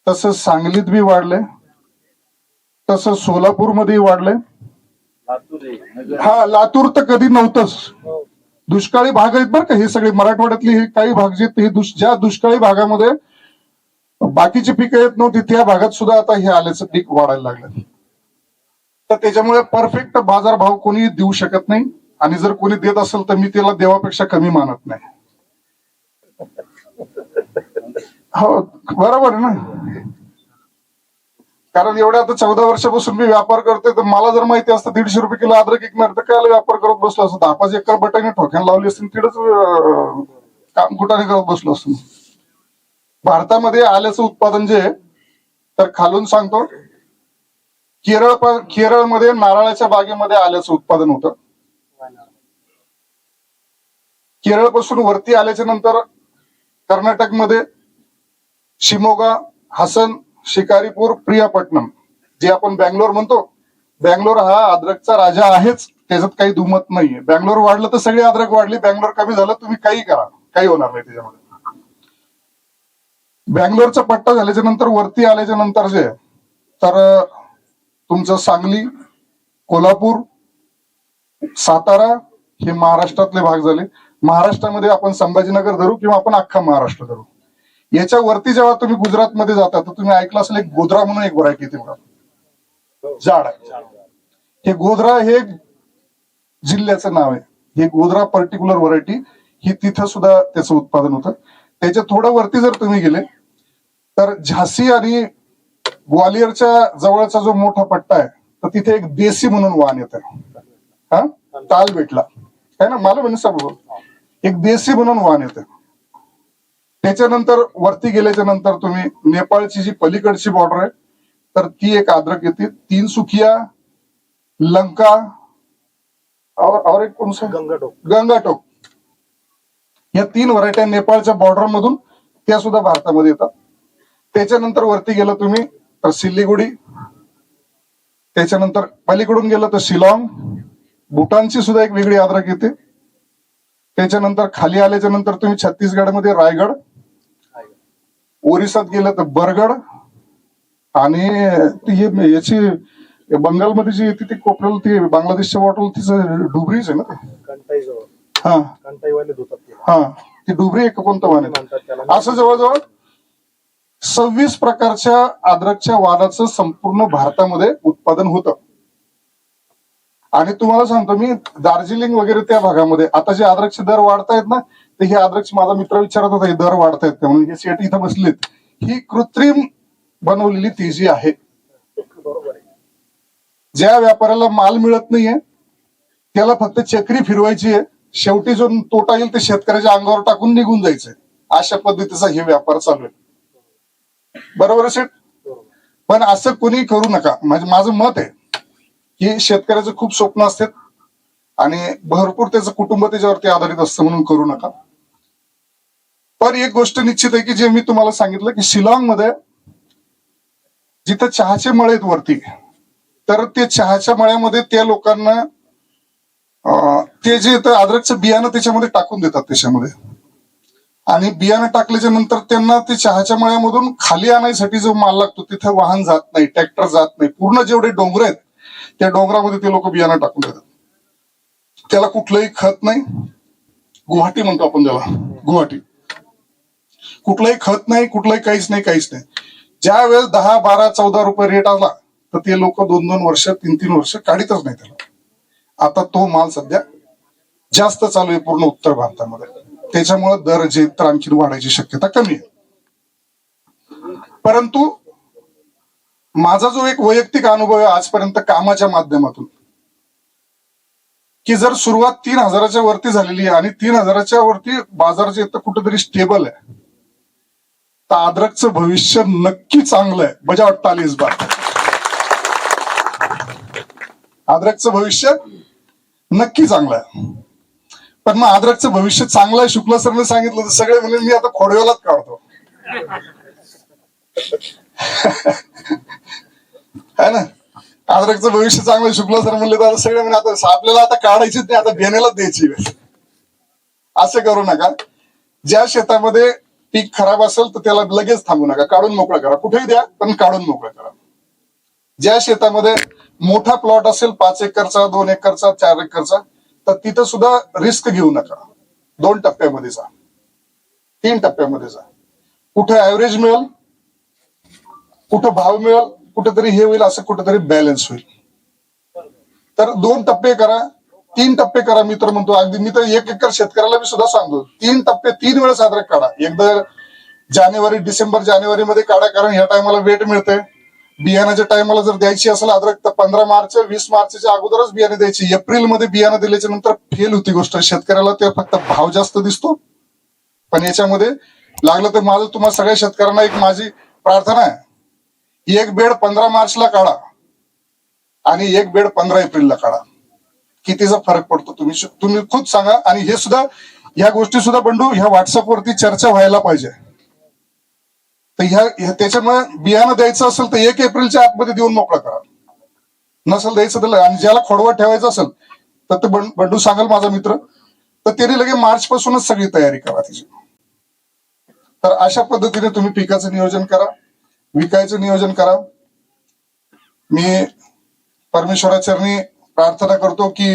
तसं सांगलीत बी वाढलंय, तसं सोलापूरमध्येही वाढलंय. हा, लातूर तर कधी नव्हतंच. दुष्काळी भाग आहेत बरं का हे सगळे, मराठवाड्यातले हे काही भाग जे ज्या दुष्काळी भागामध्ये बाकीची पिकं येत नव्हती, त्या भागात सुद्धा आता हे आल्याचं पीक वाढायला लागलं. तर त्याच्यामुळे परफेक्ट बाजारभाव कोणी देऊ शकत नाही, आणि जर कोणी देत असेल तर मी त्याला देवापेक्षा कमी मानत नाही. हो बरोबर आहे ना, कारण एवढ्या आता 14 वर्षापासून मी व्यापार करतोय, तर मला जर माहिती असतं 150 रुपये किलो अद्रक विकणार, तर काय व्यापार करत बसलो असतो. 10-5 एकर बटाने ठोक्यान लावली असतील, तिथंच काम कुठाने करत बसलो असतो. भारतामध्ये आल्याचं उत्पादन जे आहे, तर खालून सांगतो, केरळमध्ये नारळाच्या बागेमध्ये आल्याचं उत्पादन होतं. केरळ पासून वरती आल्याच्या नंतर कर्नाटकमध्ये शिमोगा, हसन, शिकारीपूर, प्रियापट्टणम, जे आपण बँगलोर म्हणतो, बँगलोर हा अद्रकचा राजा आहेच, त्याच्यात काही दुमत नाहीये. बँगलोर वाढलं तर सगळे अद्रक वाढली, बँगलोर कमी झालं तुम्ही काही करा, काही होणार नाही त्याच्यामध्ये. बँगलोरचा पट्टा झाल्याच्या नंतर वरती आल्याच्या नंतर जे तर तुमचं सांगली, कोल्हापूर, सातारा हे महाराष्ट्रातले भाग झाले. महाराष्ट्रामध्ये आपण संभाजीनगर धरू किंवा आपण अख्खा महाराष्ट्र धरू. याच्या वरती जेव्हा तुम्ही गुजरातमध्ये जाता, तर तुम्ही ऐकलं असेल एक गोधरा म्हणून एक व्हरायटी येते बघा, झाड आहे. हे गोधरा हे जिल्ह्याचं नाव आहे. हे गोधरा पर्टिक्युलर व्हरायटी ही तिथं सुद्धा त्याचं उत्पादन होतं. त्याच्या थोडं वरती जर तुम्ही गेले तर झाशी आणि ग्वालियरच्या जवळचा जो मोठा पट्टा आहे, तर तिथे एक देसी म्हणून वाण येतं. हा, ताल भेटला काय ना, मला म्हणजे एक देसी म्हणून वाण येतं. त्याच्यानंतर वरती गेल्याच्या नंतर तुम्ही नेपाळची जी पलीकडची बॉर्डर आहे, तर ती एक अद्रक येते. तिनसुकिया, लंका और एक कोणसा गंगाटोक, या 3 व्हरायट्या नेपाळच्या बॉर्डर मधून त्या सुद्धा भारतामध्ये येतात. त्याच्यानंतर वरती गेलं तुम्ही तर सिल्लीगुडी, त्याच्यानंतर पलीकडून गेलं तर शिलॉंग, भूटानची सुद्धा एक वेगळी अद्रक येते. त्याच्यानंतर खाली आल्याच्या नंतर तुम्ही छत्तीसगडमध्ये रायगड, ओरिसात गेलं तर बरगड, आणि याची बंगालमध्ये जी येते ती कोपऱ्याला ती बांगलादेशच्या बॉर्डरला तिचं डुबरीच आहे ना ते, हा ती डुबरी एक कोणतं वाण आहे. असं जवळजवळ 26 प्रकारच्या अद्रकच्या वाणाचं संपूर्ण भारतामध्ये उत्पादन होतं. आणि तुम्हाला सांगतो मी, दार्जिलिंग वगैरे त्या भागामध्ये आता जे अद्रकचे दर वाढतायत ना, तर हे अद्रकचे, माझा मित्र विचारत होता हे दर वाढतायत का म्हणून. हे सेट इथं बसलेत, ही कृत्रिम बनवलेली तेजी आहे. ज्या व्यापाऱ्याला माल मिळत नाहीये त्याला फक्त चक्री फिरवायची आहे, शेवटी जो तोटा येईल ते शेतकऱ्याच्या अंगावर टाकून निघून जायचंय. अशा पद्धतीचा हे व्यापार चालू आहे. बरोबर आहे सेठ? पण असं कोणी करू नका. म्हणजे माझं मत आहे की शेतकऱ्याचं खूप स्वप्न असतात आणि भरपूर त्याचं कुटुंब त्याच्यावरती आधारित असतं, म्हणून करू नका. पण एक गोष्ट निश्चित आहे की जे मी तुम्हाला सांगितलं की शिलॉंग मध्ये जिथं चहाचे मळे आहेत वरती, तर ते चहाच्या मळ्यामध्ये त्या लोकांना ते जे अद्रकचं बियाणं त्याच्यामध्ये टाकून देतात त्याच्यामध्ये, आणि बियाणं टाकल्याच्या नंतर त्यांना ते चहाच्या मळ्यामधून खाली आणायसाठी जो माल लागतो तिथे वाहन जात नाही, ट्रॅक्टर जात नाही. पूर्ण जेवढे डोंगर आहेत त्या डोंगरामध्ये ते लोक बियाणं टाकून देतात. त्याला कुठलंही खत नाही, गुवाहाटी म्हणतो आपण त्याला, गुवाहाटी. कुठलंही खत नाही, कुठलंही काहीच नाही. ज्या वेळेस 10, 12, 14 रुपये रेट आला तर ते लोक 2-2 वर्ष 3-3 वर्ष काढीतच नाही त्याला. आता तो माल सध्या जास्त चालू आहे पूर्ण उत्तर भारतामध्ये. त्याच्यामुळे दर जे तर आणखी वाढायची शक्यता कमी आहे. परंतु माझा जो एक वैयक्तिक अनुभव आहे आजपर्यंत कामाच्या माध्यमातून, की जर सुरुवात 3,000च्या वरती झालेली आहे आणि 3,000च्या वरती बाजार जे कुठेतरी स्टेबल आहे, तर अद्रकचं भविष्य नक्की चांगलं आहे. बजाव तालीस बार. अद्रकचं भविष्य नक्की चांगलं आहे. पण मग अद्रकचं भविष्य चांगलं आहे शुक्ला सरने सांगितलं तर सगळे म्हणजे मी आता खोडव्यालाच काढतो है ना. अद्रकचं भविष्य चांगलं आहे शुक्ला सर म्हणले तर सगळे म्हणजे आता आपल्याला आता काढायचीच नाही, आता बेनेलाच द्यायची. असं करू नका. ज्या शेतामध्ये पीक खराब असेल तर त्याला लगेच थांबू नका, काढून मोकळा करा. कुठेही द्या पण काढून मोकळा करा. ज्या शेतामध्ये मोठा प्लॉट असेल 5 एकरचा, 2 एकरचा, 4 एकरचा, तर तिथं सुद्धा रिस्क घेऊ नका. 2 टप्प्यामध्ये जा, 3 टप्प्यामध्ये जा. कुठं ऍव्हरेज मिळेल, कुठं भाव मिळेल, कुठेतरी हे होईल, असं कुठेतरी बॅलन्स होईल. तर 2 टप्पे करा, 3 टप्पे करा. मी तर म्हणतो अगदी, मी तर 1 एकर शेतकऱ्याला मी सुद्धा सांगतो 3 टप्पे 3 वेळेस अद्रक काढा. एकदा डिसेंबर जानेवारी मध्ये काढा, कारण ह्या टायमाला वेट मिळते. बियाण्याच्या टायमाला जर द्यायची असेल अद्रक तर 15 मार्च 20 मार्चच्या अगोदरच बियाणे द्यायची. एप्रिल मध्ये बियाणं दिल्याच्या नंतर फेल होती गोष्ट. शेतकऱ्याला ते फक्त भाव जास्त दिसतो. पण याच्यामध्ये लागलं तर माझं तुम्हाला सगळ्या शेतकऱ्यांना एक माझी प्रार्थना आहे, एक बेड 15 मार्चला काढा आणि एक बेड 15 एप्रिलला काढा. कितीचा फरक पडतो तुम्ही खुद सांगा. आणि हे सुद्धा, ह्या गोष्टी सुद्धा बंडू ह्या व्हॉट्सअपवरती चर्चा व्हायला पाहिजे. तर त्याच्यामुळे बियाणं द्यायचं असेल तर 1 एप्रिलच्या आतमध्ये देऊन मोकळा करा. नसेल द्यायचं तर, आणि ज्याला खोडवा ठेवायचा असेल तर ते बंडू सांगाल माझा मित्र, तर त्याने लगे मार्च पासूनच सगळी तयारी करा त्याची. तर अशा पद्धतीने तुम्ही पिकाचं नियोजन करा, विकायचं नियोजन करा. मी परमेश्वराचरणी प्रार्थना करतो की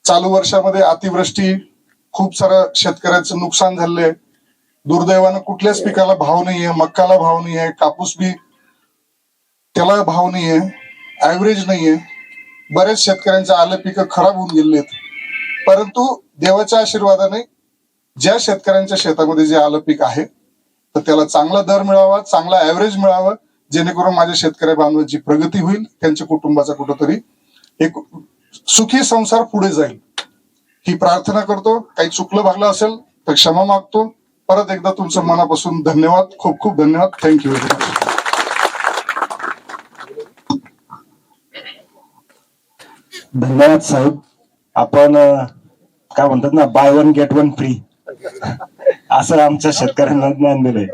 चालू वर्षामध्ये अतिवृष्टी, खूप सारं शेतकऱ्यांचं नुकसान झालंय. दुर्दैवानं कुठल्याच पिकाला भाव नाहीये, मक्काला भाव नाहीये, कापूस बी त्याला भाव नाहीये, ऍव्हरेज नाहीये. बरेच शेतकऱ्यांचे आले पिकं खराब होऊन गेलेत. परंतु देवाच्या आशीर्वादाने ज्या शेतकऱ्यांच्या शेतामध्ये जे आलं पीक आहे तर त्याला चांगला दर मिळावा, चांगला ऍव्हरेज मिळावा, जेणेकरून माझ्या शेतकरी बांधवांची प्रगती होईल, त्यांच्या कुटुंबाचा कुठंतरी एक सुखी संसार पुढे जाईल, ही प्रार्थना करतो. काही चुकलं भागलं असेल तर क्षमा मागतो. परत एकदा तुमचं मनापासून धन्यवाद, खूप खूप धन्यवाद. Thank you very much. धन्यवाद साहेब. आपण काय म्हणतात ना, बाय 1 गेट 1 फ्री, असं आमच्या शेतकऱ्यांना ज्ञान दिलंय.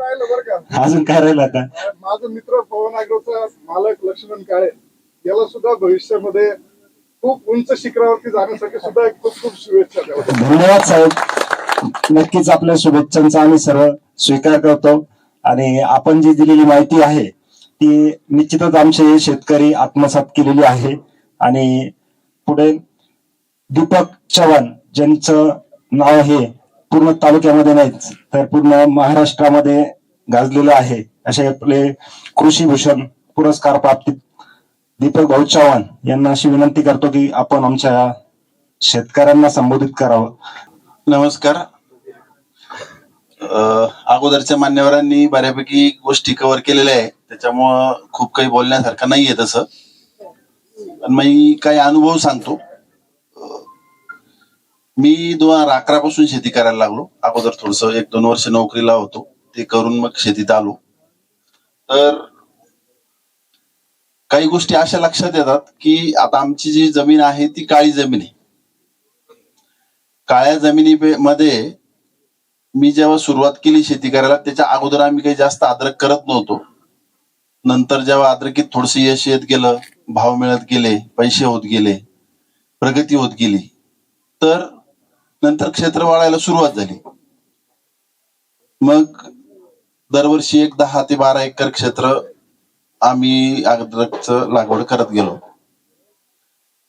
अजून काय राहिलं आता? माझा मित्र पवन ऍग्रोचा मालक लक्ष्मण काळे, याला सुद्धा भविष्यामध्ये खूप उंच शिखरावरती जाण्यासाठी सुद्धा खूप खूप शुभेच्छा द्यावा. धन्यवाद साहेब. नक्कीच आपल्या शुभेच्छांचा आम्ही सर्व स्वीकार करतो. आणि आपण जी दिलेली माहिती आहे ती निश्चितच आमचे शेतकरी आत्मसात केलेली आहे. आणि पुढे दीपक चव्हाण, ज्यांचं नाव हे पूर्ण तालुक्यामध्ये नाहीच तर पूर्ण महाराष्ट्रामध्ये गाजलेलं आहे, असे आपले कृषी भूषण पुरस्कार प्राप्त दीपक भाऊ चव्हाण यांना अशी विनंती करतो की आपण आमच्या शेतकऱ्यांना संबोधित करावं. नमस्कार. अगोदरच्या मान्यवरांनी बऱ्यापैकी गोष्टी कव्हर केलेल्या आहे, त्याच्यामुळं खूप काही बोलण्यासारखं नाहीये तसं. पण मी काही अनुभव सांगतो. मी 2011 पासून शेती करायला लागलो. अगोदर थोडस 1-2 वर्ष नोकरीला होतो, ते करून मग शेतीत आलो. तर काही गोष्टी अशा लक्षात येतात की आता आमची जी जमीन आहे ती काळी जमीन आहे. काळ्या जमिनीमध्ये मी जेव्हा सुरुवात केली शेती करायला, त्याच्या अगोदर आम्ही काही जास्त अद्रक करत नव्हतो. नंतर जेव्हा अद्रकीत थोडस यश येत गेलं, भाव मिळत गेले, पैसे होत गेले, प्रगती होत गेली, तर नंतर क्षेत्र वाढायला सुरुवात झाली. मग दरवर्षी एक 10 ते 12 एकर क्षेत्र आम्ही अद्रकचं लागवड करत गेलो.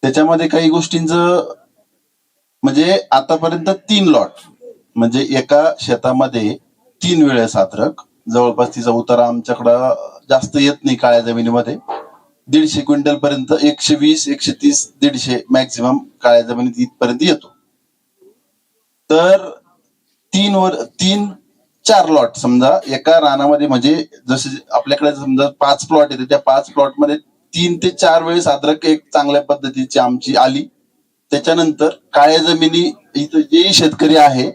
त्याच्यामध्ये काही गोष्टींचं म्हणजे आतापर्यंत 3 लॉट म्हणजे एका शेतामध्ये 3 वेळेस अद्रक, जवळपास तिचा उतारा आमच्याकडं जास्त येत नाही काळ्या जमिनीमध्ये, 150 क्विंटल पर्यंत, 120, 130, 150 मॅक्झिमम काळ्या जमिनीत इथपर्यंत येतो. तर 4 लॉट समजा एका रानामध्ये, म्हणजे जसे आपल्याकडे समजा 5 प्लॉट येते, त्या 5 प्लॉट मध्ये 3 ते 4 वेळेस अद्रक एक चांगल्या पद्धतीची आमची आली. त्याच्यानंतर काळ्या जमिनी इथं जे शेतकरी आहे,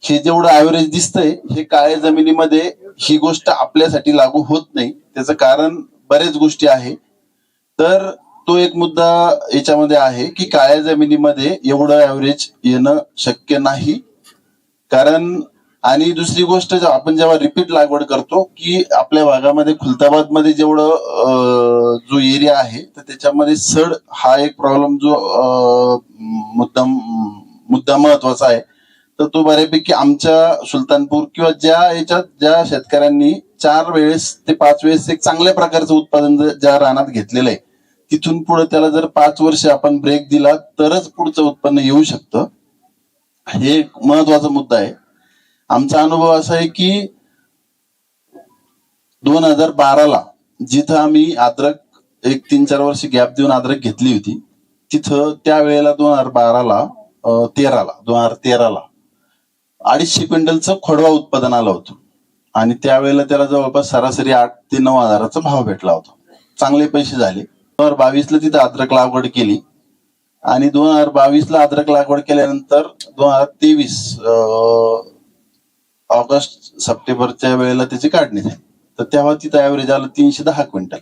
हे जेवढं ऍव्हरेज दिसतंय, हे काळ्या जमिनीमध्ये ही गोष्ट आपल्यासाठी लागू होत नाही. त्याचं कारण बरेच गोष्टी आहे. तर तो एक मुद्दा याच्यामध्ये आहे की काळ्या जमिनीमध्ये एवढं ऍव्हरेज येणं शक्य नाही. कारण आणि दुसरी गोष्ट, आपण जेव्हा रिपीट लागवड करतो की आपल्या भागामध्ये खुलताबाद मध्ये जेवढं जो एरिया आहे, तर त्याच्यामध्ये सड हा एक प्रॉब्लेम जो मुद्दा महत्वाचा आहे. तर तो बऱ्यापैकी आमच्या सुलतानपूर किंवा ज्या शेतकऱ्यांनी 4 वेळेस ते 5 वेळेस एक चांगल्या प्रकारचं उत्पादन ज्या रानात घेतलेलं आहे, तिथून पुढे त्याला जर 5 वर्ष आपण ब्रेक दिला तरच पुढचं उत्पन्न येऊ शकतं. हे एक महत्वाचा मुद्दा आहे. आमचा अनुभव असा आहे की 2012ला जिथं आम्ही अद्रक एक 3-4 वर्ष गॅप देऊन अद्रक घेतली होती, तिथं त्यावेळेला 2013ला 250 क्विंटलचं खोडवा उत्पादन आलं होतं. आणि त्यावेळेला त्याला जवळपास सरासरी 8 ते 9 हजाराचा भाव भेटला होता. चांगले पैसे झाले. 2022ला तिथं अद्रक लागवड केली आणि 2022ला अद्रक लागवड केल्यानंतर 2023 ऑगस्ट सप्टेंबरच्या वेळेला त्याची काढणी झाली. तर तेव्हा तिथं ऍव्हरेज आलं 310 क्विंटल.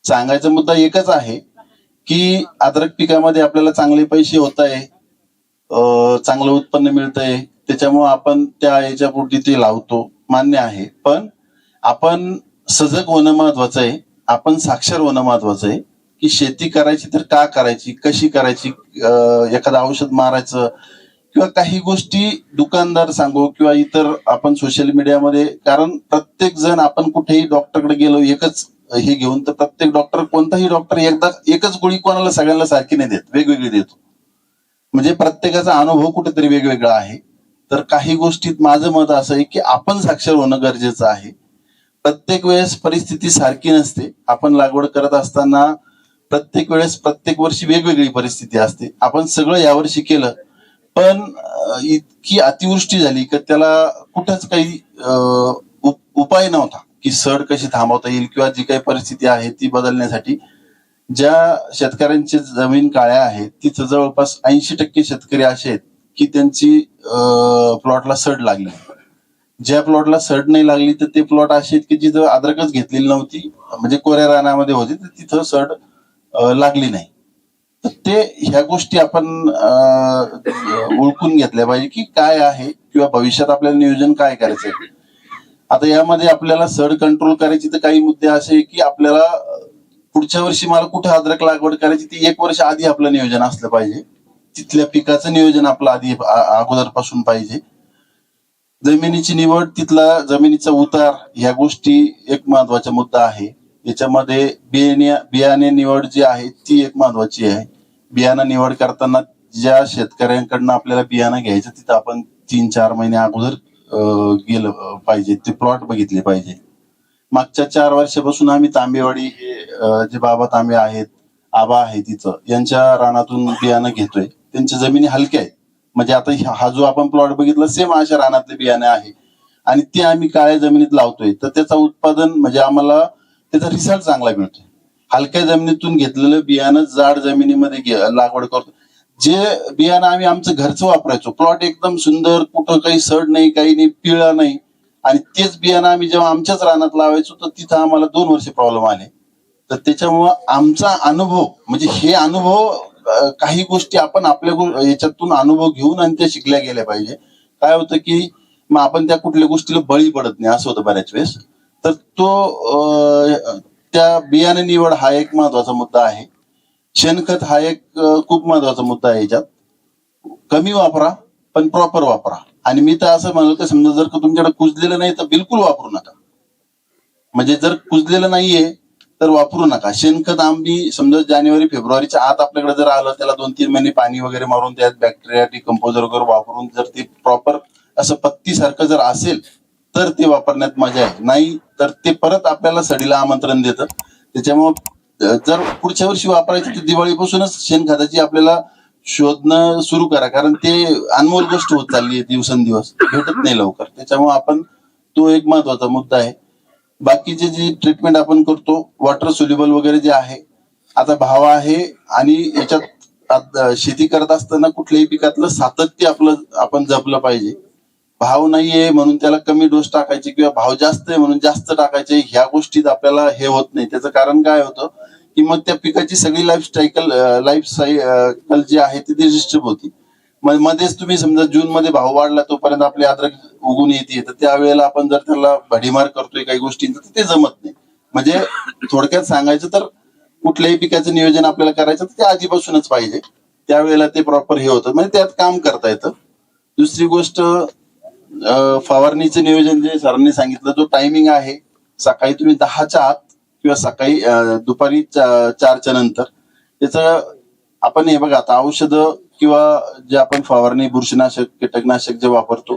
सांगायचा मुद्दा एकच आहे की अद्रक पिकामध्ये आपल्याला चांगले पैसे होत आहे, चांगलं उत्पन्न मिळतंय, त्याच्यामुळे आपण त्या याच्यापुढे ते लावतो, मान्य आहे. पण आपण सजग होणं महत्वाचं आहे, आपण साक्षर होणं महत्वाचं आहे की शेती करायची तर का करायची, कशी करायची, एखादं औषध मारायचं किंवा काही गोष्टी दुकानदार सांगू किंवा इतर आपण सोशल मीडियामध्ये, कारण प्रत्येक जण आपण कुठेही डॉक्टरकडे गेलो एकच हे घेऊन, तर प्रत्येक डॉक्टर, कोणताही डॉक्टर एकच गोळी कोणाला सगळ्यांना सारखी नाही देत, वेगवेगळी देतो. म्हणजे प्रत्येकाचा अनुभव कुठेतरी वेगवेगळा आहे. तर काही गोष्टीत माझं मत असं आहे की आपण साक्षर होणं गरजेचं आहे. प्रत्येक वेळेस परिस्थिती सारखी नसते. आपण लागवड करत असताना प्रत्येक वेळेस प्रत्येक वर्षी वेगवेगळी परिस्थिती असते. आपण सगळं यावर्षी केलं, पण इतकी अतिवृष्टी झाली की त्याला कुठंच काही उपाय नव्हता की सड कशी थांबवता येईल किंवा जी काही परिस्थिती आहे ती बदलण्यासाठी. ज्या शेतकऱ्यांची जमीन काळ्या आहेत तिथं जवळपास 80% शेतकरी असे आहेत की त्यांची प्लॉटला सड लागली. ज्या प्लॉटला सड नाही लागली तर ते प्लॉट असे आहेत की जिथं अद्रकच घेतलेली नव्हती, म्हणजे कोऱ्या रानामध्ये होती, तर तिथं सड लागली नाही. तर ते ह्या गोष्टी आपण ओळखून घेतल्या पाहिजे की काय आहे किंवा भविष्यात आपल्याला नियोजन काय करायचंय. आता यामध्ये आपल्याला सड कंट्रोल करायची तर काही मुद्दे असे की आपल्याला पुढच्या वर्षी मला कुठे अद्रक लागवड करायची ती 1 वर्ष आधी आपलं नियोजन असलं पाहिजे. तिथल्या पिकाचं नियोजन आपलं आधी अगोदरपासून पाहिजे. जमिनीची निवड, तिथला जमिनीचा उतार, ह्या गोष्टी एक महत्वाचा मुद्दा आहे. याच्यामध्ये बियाणे निवड जी आहे ती एक महत्वाची आहे. बियाणं निवड करताना ज्या शेतकऱ्यांकडनं आपल्याला बियाणं घ्यायचं तिथं आपण 3-4 महिने अगोदर गेलं पाहिजे, ते प्लॉट बघितले पाहिजे. मागच्या 4 वर्षापासून आम्ही तांबेवाडी हे जे बाबा तांबे आहेत, आबा आहे तिथं, यांच्या रानातून बियाणं घेतोय. त्यांच्या जमिनी हलक्या आहेत, म्हणजे आता हा जो आपण प्लॉट बघितला सेम अशा रानातले बियाणे आहे आणि ते आम्ही काळ्या जमिनीत लावतोय. तर त्याचा उत्पादन म्हणजे आम्हाला त्याचा रिझल्ट चांगला मिळतोय. हलक्या जमिनीतून घेतलेलं बियाणं जाड जमिनीमध्ये लागवड करतो. जे बियाणं आम्ही आमचं घरचं वापरायचो, प्लॉट एकदम सुंदर, कुठं काही सड नाही, काही नाही, पिळा नाही, आणि तेच बियाणं आम्ही जेव्हा आमच्याच रानात लावायचो तर तिथं आम्हाला 2 वर्ष प्रॉब्लेम आले. तर त्याच्यामुळं आमचा अनुभव म्हणजे हे अनुभव, काही गोष्टी आपण आपल्या याच्यातून अनुभव घेऊन आणि त्या शिकल्या गेल्या पाहिजे. काय होतं की मग आपण त्या कुठल्या गोष्टीला बळी पडत नाही, असं होतं बऱ्याच वेळेस. तर तो त्या बियाणे निवड हा एक महत्वाचा मुद्दा आहे. शेणखत हा एक खूप महत्वाचा मुद्दा आहे. याच्यात कमी वापरा पण प्रॉपर वापरा. आणि मी तर असं म्हणलं की समजा जर का तुमच्याकडे कुजलेलं नाही तर बिलकुल वापरू नका. म्हणजे जर कुजलेलं नाहीये तर वापरू नका. शेणखत आम्ही समजा जानेवारी फेब्रुवारीच्या आत आपल्याकडे जर आलं, त्याला 2-3 महिने पाणी वगैरे मारून त्यात बॅक्टेरिया डिकम्पोजर वगैरे वापरून जर ते प्रॉपर असं पत्तीसारखं जर असेल तर ते वापरण्यात मजा आहे. नाही तर ते परत आपल्याला सडीला आमंत्रण देतं. त्याच्यामुळे जर पुढच्या वर्षी वापरायचं तर दिवाळीपासूनच शेणखताची आपल्याला शोधणं सुरू करा, कारण ते अनमोल गोष्ट होत चालली आहे, दिवसेंदिवस भेटत नाही लवकर. त्याच्यामुळे आपण तो एक महत्वाचा मुद्दा आहे. बाकीचे जे ट्रीटमेंट आपण करतो वॉटर सोल्युबल वगैरे जे आहे, आता भाव आहे आणि याच्यात शेती करत असताना कुठल्याही पिकातलं सातत्य आपलं आपण जपलं पाहिजे. भाव नाहीये म्हणून त्याला कमी डोस टाकायचे किंवा भाव जास्त आहे म्हणून जास्त टाकायचे, ह्या गोष्टीत आपल्याला हे होत नाही. त्याचं कारण काय होतं की मग त्या पिकाची सगळी लाईफ सायकल जी आहे ती डिस्टर्ब होती. मग मध्येच तुम्ही समजा जून मध्ये भाव वाढला तोपर्यंत आपली अद्रक उगून येते, तर त्यावेळेला आपण जर त्याला भडीमार करतोय काही गोष्टींचं तर ते जमत नाही. म्हणजे थोडक्यात सांगायचं तर कुठल्याही पिकाचं नियोजन आपल्याला करायचं तर ते आधीपासूनच पाहिजे, त्यावेळेला ते प्रॉपर हे होतं, म्हणजे त्यात काम करता येतं. दुसरी गोष्ट फवारणीचं नियोजन जे सरांनी सांगितलं, जो टायमिंग आहे सकाळी तुम्ही 10च्या आत किंवा सकाळी दुपारी 4च्या नंतर त्याचं आपण हे बघा आता औषधं किंवा जे आपण फवारणी बुरशीनाशक कीटकनाशक जे वापरतो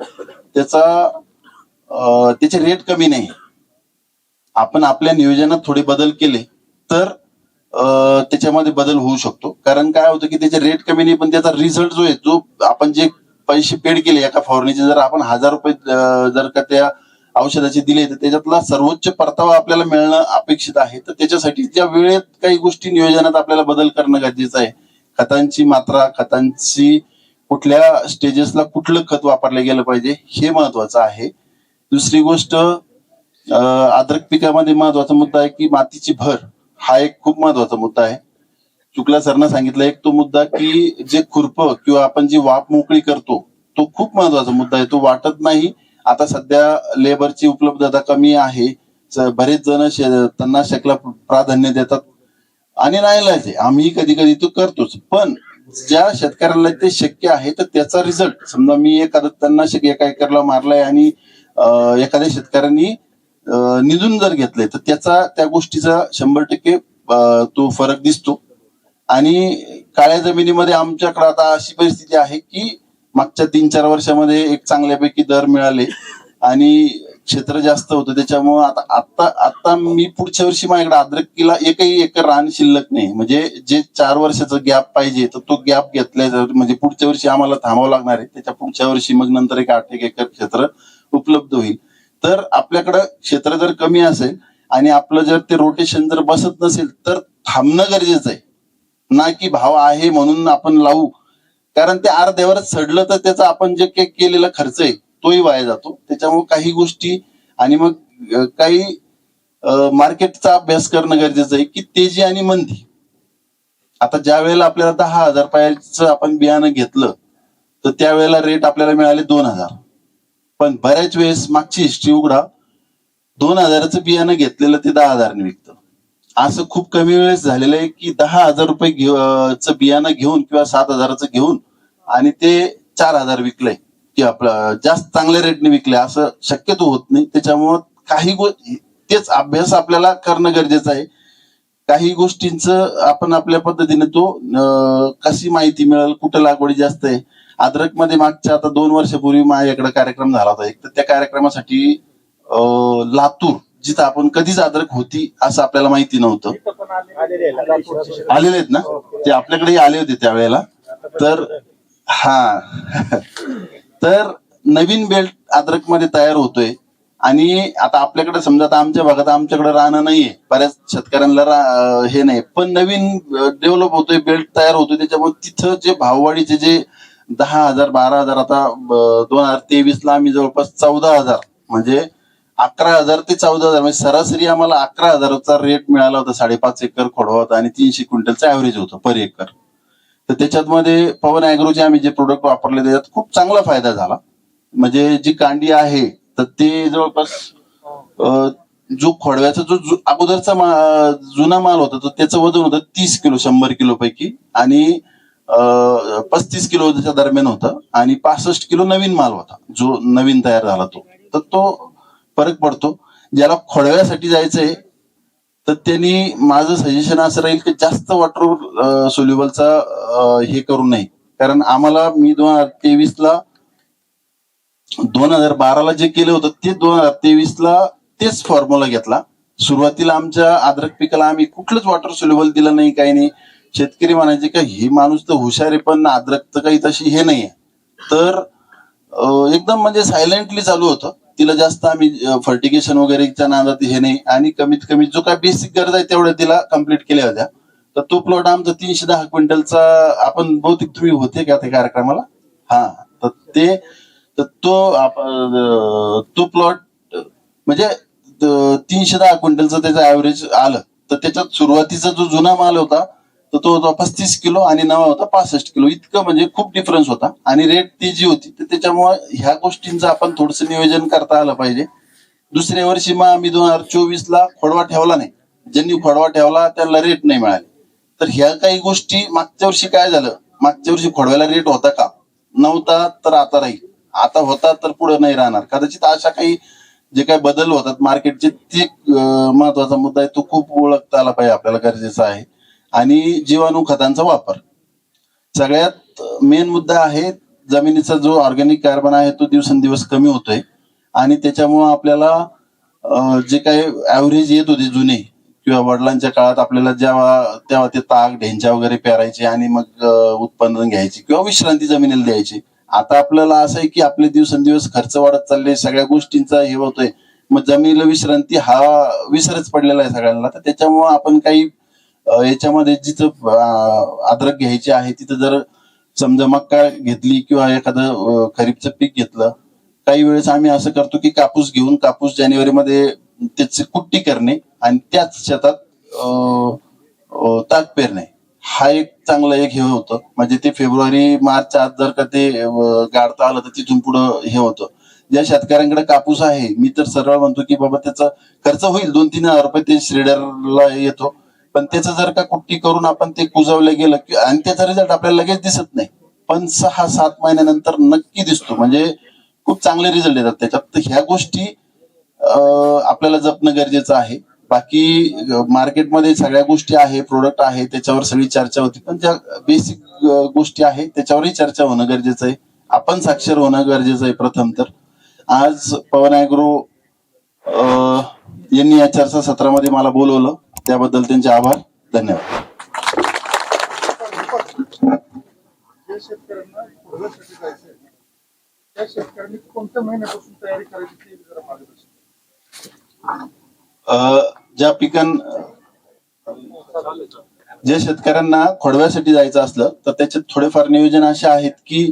त्याचे रेट कमी नाही. आपण आपल्या नियोजनात थोडे बदल केले तर त्याच्यामध्ये बदल होऊ शकतो. कारण काय होतं की त्याचे रेट कमी नाही पण त्याचा रिझल्ट जो आहे, जो आपण जे पैसे पेड केले एका फवारणीचे, जर आपण 1000 रुपये जर का त्या औषधाचे दिले तर त्याच्यातला सर्वोच्च परतावा आपल्याला मिळणं अपेक्षित आहे. तर त्याच्यासाठी ज्या वेळेत काही गोष्टी नियोजनात आपल्याला बदल करणं गरजेचं आहे. खतांची मात्रा, खतांची कुठल्या स्टेजेसला कुठलं खत वापरलं गेलं पाहिजे हे महत्वाचं आहे. दुसरी गोष्ट अद्रक पिकामध्ये महत्वाचा मुद्दा आहे की मातीची भर, हा एक खूप महत्वाचा मुद्दा आहे. शुक्ला सरनं सांगितलं एक तो मुद्दा की जे खुरप किंवा आपण जी वाफ मोकळी करतो तो खूप महत्वाचा मुद्दा आहे, तो वाटत नाही. आता सध्या लेबरची उपलब्धता कमी आहे, बरेच जण तणनाशकाला प्राधान्य देतात आणि नाईलाज आहे, आम्ही कधी कधी तो करतोच. पण ज्या शेतकऱ्याला ते शक्य आहे तर त्याचा रिझल्ट, समजा मी एखादं तणनाशक एका एकरला मारलाय आणि एखाद्या शेतकऱ्यांनी निधून जर घेतलंय तर त्या गोष्टीचा 100% तो फरक दिसतो. आणि काळ्या जमिनीमध्ये आमच्याकडे आता अशी परिस्थिती आहे की मागच्या 3-4 वर्षामध्ये एक चांगल्यापैकी दर मिळाले आणि क्षेत्र जास्त होतं, त्याच्यामुळे आता मी पुढच्या वर्षी माझ्याकडे अद्रकीला एकही एकर रान शिल्लक नाही. म्हणजे जे 4 वर्षाचा गॅप पाहिजे तर तो गॅप घेतलाय, म्हणजे पुढच्या वर्षी आम्हाला थांबावं लागणार आहे. त्याच्या पुढच्या वर्षी मग नंतर एक 8 एकर क्षेत्र उपलब्ध होईल. तर आपल्याकडं क्षेत्र जर कमी असेल आणि आपलं जर ते रोटेशन जर बसत नसेल तर थांबणं गरजेचं आहे, ना की भाव आहे म्हणून आपण लावू. कारण ते अर्ध्यावरच सडलं तर त्याचा आपण जे काही केलेला खर्च आहे तोही वाया जातो. त्याच्यामुळे काही गोष्टी आणि मग काही मार्केटचा अभ्यास करणं गरजेचं आहे की तेजी आणि मंदी. आता ज्या वेळेला आपल्याला 10,000 रुपयाचं आपण बियाणं घेतलं तर त्यावेळेला रेट आपल्याला मिळाले 2,000. पण बऱ्याच वेळेस मागची हिस्ट्री उघडा, 2,000चं बियाणं घेतलेलं ते 10,000 ने विकतं. असं खूप कमी वेळेस झालेलं आहे की 10,000 रुपये बियाणं घेऊन किंवा 7,000चं घेऊन आणि ते 4,000 विकलंय की आपलं जास्त चांगल्या रेटने विकलंय, असं शक्यतो होत नाही. त्याच्यामुळं काही तेच अभ्यास आपल्याला करणं गरजेचं आहे. काही गोष्टींचं आपण आपल्या पद्धतीने तो कशी माहिती मिळेल, कुठं लागवडी जास्त आहे. अद्रक मध्ये मागच्या आता 2 वर्षापूर्वी माझ्याकडे कार्यक्रम झाला होता एक, तर त्या कार्यक्रमासाठी लातूर, जिथं आपण कधीच अद्रक होती असं आपल्याला माहिती नव्हतं, आलेले आहेत ना ते, आपल्याकडेही आले होते त्यावेळेला. तर तर नवीन बेल्ट अद्रक मध्ये तयार होतोय. आणि आता आपल्याकडे समजा आता आमच्या भागात आमच्याकडे राहणं नाहीये, बऱ्याच शेतकऱ्यांना हे नाही, पण नवीन डेव्हलप होतोय, बेल्ट तयार होतोय. त्याच्यामुळे तिथं जे भाववाढीचे जे 10,000 12,000, आता 2023ला आम्ही जवळपास 14,000 म्हणजे 11,000 ते 14,000 म्हणजे सरासरी आम्हाला 11,000चा रेट मिळाला होता. 5.5 एकर खोडवा होता आणि 300 क्विंटलचं ऍव्हरेज होतं पर एकर. तर त्याच्यामध्ये पवन ऍग्रोचे आम्ही जे प्रोडक्ट वापरले त्याच्यात खूप चांगला फायदा झाला. म्हणजे जी कांडी आहे तर ते जवळपास जो खोडव्याचा जो अगोदरचा जुना माल होता तर त्याचं वजन होतं 30 किलो 100 किलो पैकी, आणि 35 किलोच्या दरम्यान होतं आणि 65 किलो नवीन माल होता जो नवीन तयार झाला तर तो फरक पडतो. ज्याला खोडव्यासाठी जायचंय तर त्यांनी माझं सजेशन असं राहील की जास्त वॉटर सोल्युबलचा हे करू नये. कारण आम्हाला मी 2012ला जे केलं होतं ते 2023ला तेच फॉर्म्युला घेतला. सुरुवातीला आमच्या अद्रक पिकाला आम्ही कुठलंच वॉटर सोल्युबल दिलं नाही, काही नाही. शेतकरी म्हणायचे का हे माणूस तर हुशार आहे पण अद्रक तर काही तशी हे नाहीये. तर एकदम म्हणजे सायलेंटली चालू होतं. तिला जास्त आम्ही फर्टिगेशन वगैरेच्या नादात हे नाही आणि कमीत कमी जो काय बेसिक गरज आहे तेवढ्या तिला कम्प्लीट केल्या होत्या. तर तो प्लॉट आमचा 310 क्विंटलचा, आपण बहुतेक तुम्ही होते का त्या कार्यक्रमाला? हा, तर तो प्लॉट म्हणजे 310 क्विंटलचं त्याचं ऍव्हरेज आलं. तर त्याच्यात सुरुवातीचा जो जुना माल होता तर तो होता 35 किलो आणि नवा होता 65 किलो. इतकं म्हणजे खूप डिफरन्स होता आणि रेट ती जी होती तर त्याच्यामुळे ह्या गोष्टींचं आपण थोडंसं नियोजन करता आलं पाहिजे. दुसऱ्या वर्षी मग आम्ही 2024ला खोडवा ठेवला नाही. ज्यांनी खोडवा ठेवला त्यांना रेट नाही मिळाले. तर ह्या काही गोष्टी मागच्या वर्षी काय झालं, मागच्या वर्षी खोडव्याला रेट होता का? नव्हता, तर आता राहील. आता होता तर पुढे नाही राहणार. कदाचित अशा काही जे काही बदल होतात मार्केटचे ते महत्वाचा मुद्दा आहे, तो खूप ओळखता आला पाहिजे, आपल्याला गरजेचा आहे. आणि जीवाणू खतांचा वापर सगळ्यात मेन मुद्दा आहे. जमिनीचा जो ऑर्गॅनिक कार्बन आहे तो दिवसेंदिवस कमी होतोय आणि त्याच्यामुळं आपल्याला जे काही ऍव्हरेज येत होते जुने किंवा वडिलांच्या काळात आपल्याला तेव्हा ते ताक ढेंच्या वगैरे पेरायचे आणि मग उत्पन्न घ्यायचे किंवा विश्रांती जमिनीला द्यायची. आता आपल्याला असं आहे की आपले दिवसेंदिवस खर्च वाढत चालले, सगळ्या गोष्टींचा हे होतोय, मग जमिनीला विश्रांती हा विसरच पडलेला आहे सगळ्यांना. तर त्याच्यामुळं आपण काही याच्यामध्ये जिथं अद्रक घ्यायची आहे तिथं जर समजा मक्का घेतली किंवा एखादं खरीपचं पीक घेतलं, काही वेळेस आम्ही असं करतो की कापूस घेऊन कापूस जानेवारीमध्ये त्याची कुट्टी करणे आणि त्याच शेतात ताक पेरणे, हा एक चांगला एक हे होतं. म्हणजे ते फेब्रुवारी मार्चच्या आत जर का ते गाडता आलं तर तिथून पुढं हे होतं. ज्या शेतकऱ्यांकडे कापूस आहे मी तर सरळ म्हणतो की बाबा त्याचा खर्च होईल 2-3 हजार रुपये ते श्रेडरला येतो, पण त्याचं जर का कुट्टी करून आपण ते कुजवलं गेलं आणि त्याचा रिझल्ट आपल्याला लगेच दिसत नाही, पण 6-7 महिन्यानंतर नक्की दिसतो. म्हणजे खूप चांगले रिझल्ट येतात त्याच्यात. तर ह्या गोष्टी आपल्याला जपणं गरजेचं आहे. बाकी मार्केटमध्ये सगळ्या गोष्टी आहे, प्रोडक्ट आहे, त्याच्यावर सगळी चर्चा होती, पण ज्या बेसिक गोष्टी आहे त्याच्यावरही चर्चा होणं गरजेचं आहे. आपण साक्षर होणं गरजेचं आहे. प्रथम तर आज पवन ऍग्रो यांनी या चर्चासत्रामध्ये मला बोलवलं, त्याबद्दल त्यांचे आभार. धन्यवाद. ज्या शेतकऱ्यांना खोडव्यासाठी जायचंय त्या शेतकऱ्यांनी कोणत्या महिन्यापासून तयारी करायची ते जरा मार्गदर्शन. ज्या शेतकऱ्यांना खोडव्यासाठी जायचं असलं तर त्याच्यात थोडेफार नियोजन असे आहेत की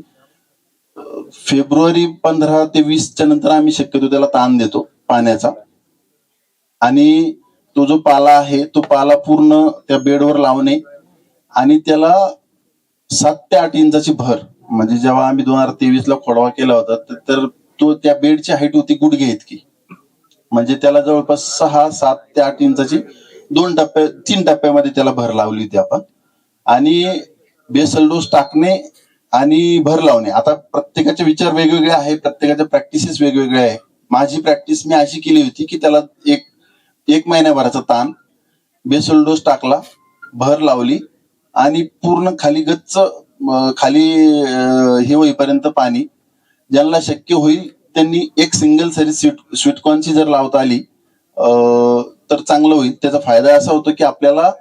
फेब्रुवारी 15 ते 20च्या नंतर आम्ही शक्यतो त्याला ताण देतो पाण्याचा आणि तो जो पाला आहे तो पाला पूर्ण त्या बेडवर लावणे आणि त्याला 7 ते 8 इंचाची भर. म्हणजे जेव्हा आम्ही 2023ला खोडवा केला होता तर तो त्या बेडची हाईट होती गुडघे इतकी. म्हणजे त्याला जवळपास 6-7 ते 8 इंचाची 3 टप्प्यामध्ये त्याला भर लावली होती आपण. आणि बेसल डोस टाकणे आणि भर लावणे. आता प्रत्येकाचे विचार वेगवेगळे आहे, प्रत्येकाच्या प्रॅक्टिसेस वेगवेगळे आहे. माझी प्रॅक्टिस मी अशी केली होती की त्याला एक महिन्याभराचा ताण, बेसल डोस टाकला, भर लावली आणि पूर्ण खाली गच्च खाली हे होईपर्यंत पाणी. ज्यांना शक्य होईल त्यांनी एक सिंगल सरी स्वीटकॉर्नची जर लावता आली तर चांगलं होईल. त्याचा फायदा असा होतो की आपल्याला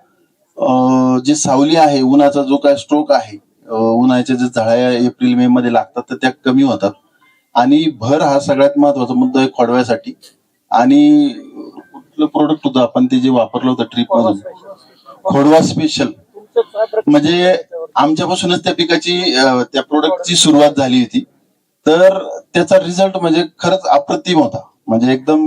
जी सावली आहे, उन्हाचा जो काय स्ट्रोक आहे, उन्हाच्या जे झळ्या एप्रिल मे मध्ये लागतात तर त्या कमी होतात. आणि भर हा सगळ्यात महत्वाचा मुद्दा आहे खोडव्यासाठी. आणि कुठलं प्रोडक्ट होतं आपण ते जे वापरलं होतं ट्रिप मधून, खोडवा स्पेशल. म्हणजे आमच्यापासूनच त्या पिकाची त्या प्रोडक्टची सुरुवात झाली होती. तर त्याचा रिझल्ट म्हणजे खरंच अप्रतिम होता. म्हणजे एकदम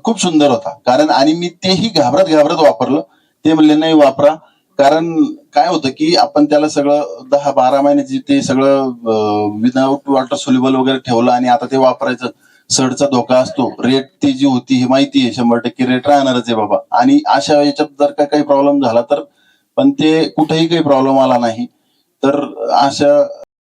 खूप सुंदर होता. कारण आणि मी तेही घाबरत वापरलं. ते म्हणले नाही वापरा. कारण काय होतं की आपण त्याला सगळं 10-12 महिन्याची ते सगळं विदाउट वॉटर सोल्युबल वगैरे ठेवलं आणि आता ते वापरायचं, सडचा धोका असतो. रेट ती जी होती ही माहिती आहे, 100% रेट राहणारच आहे बाबा. आणि अशा याच्यात जर का काही प्रॉब्लेम झाला तर, पण ते कुठेही काही प्रॉब्लेम आला नाही. तर अशा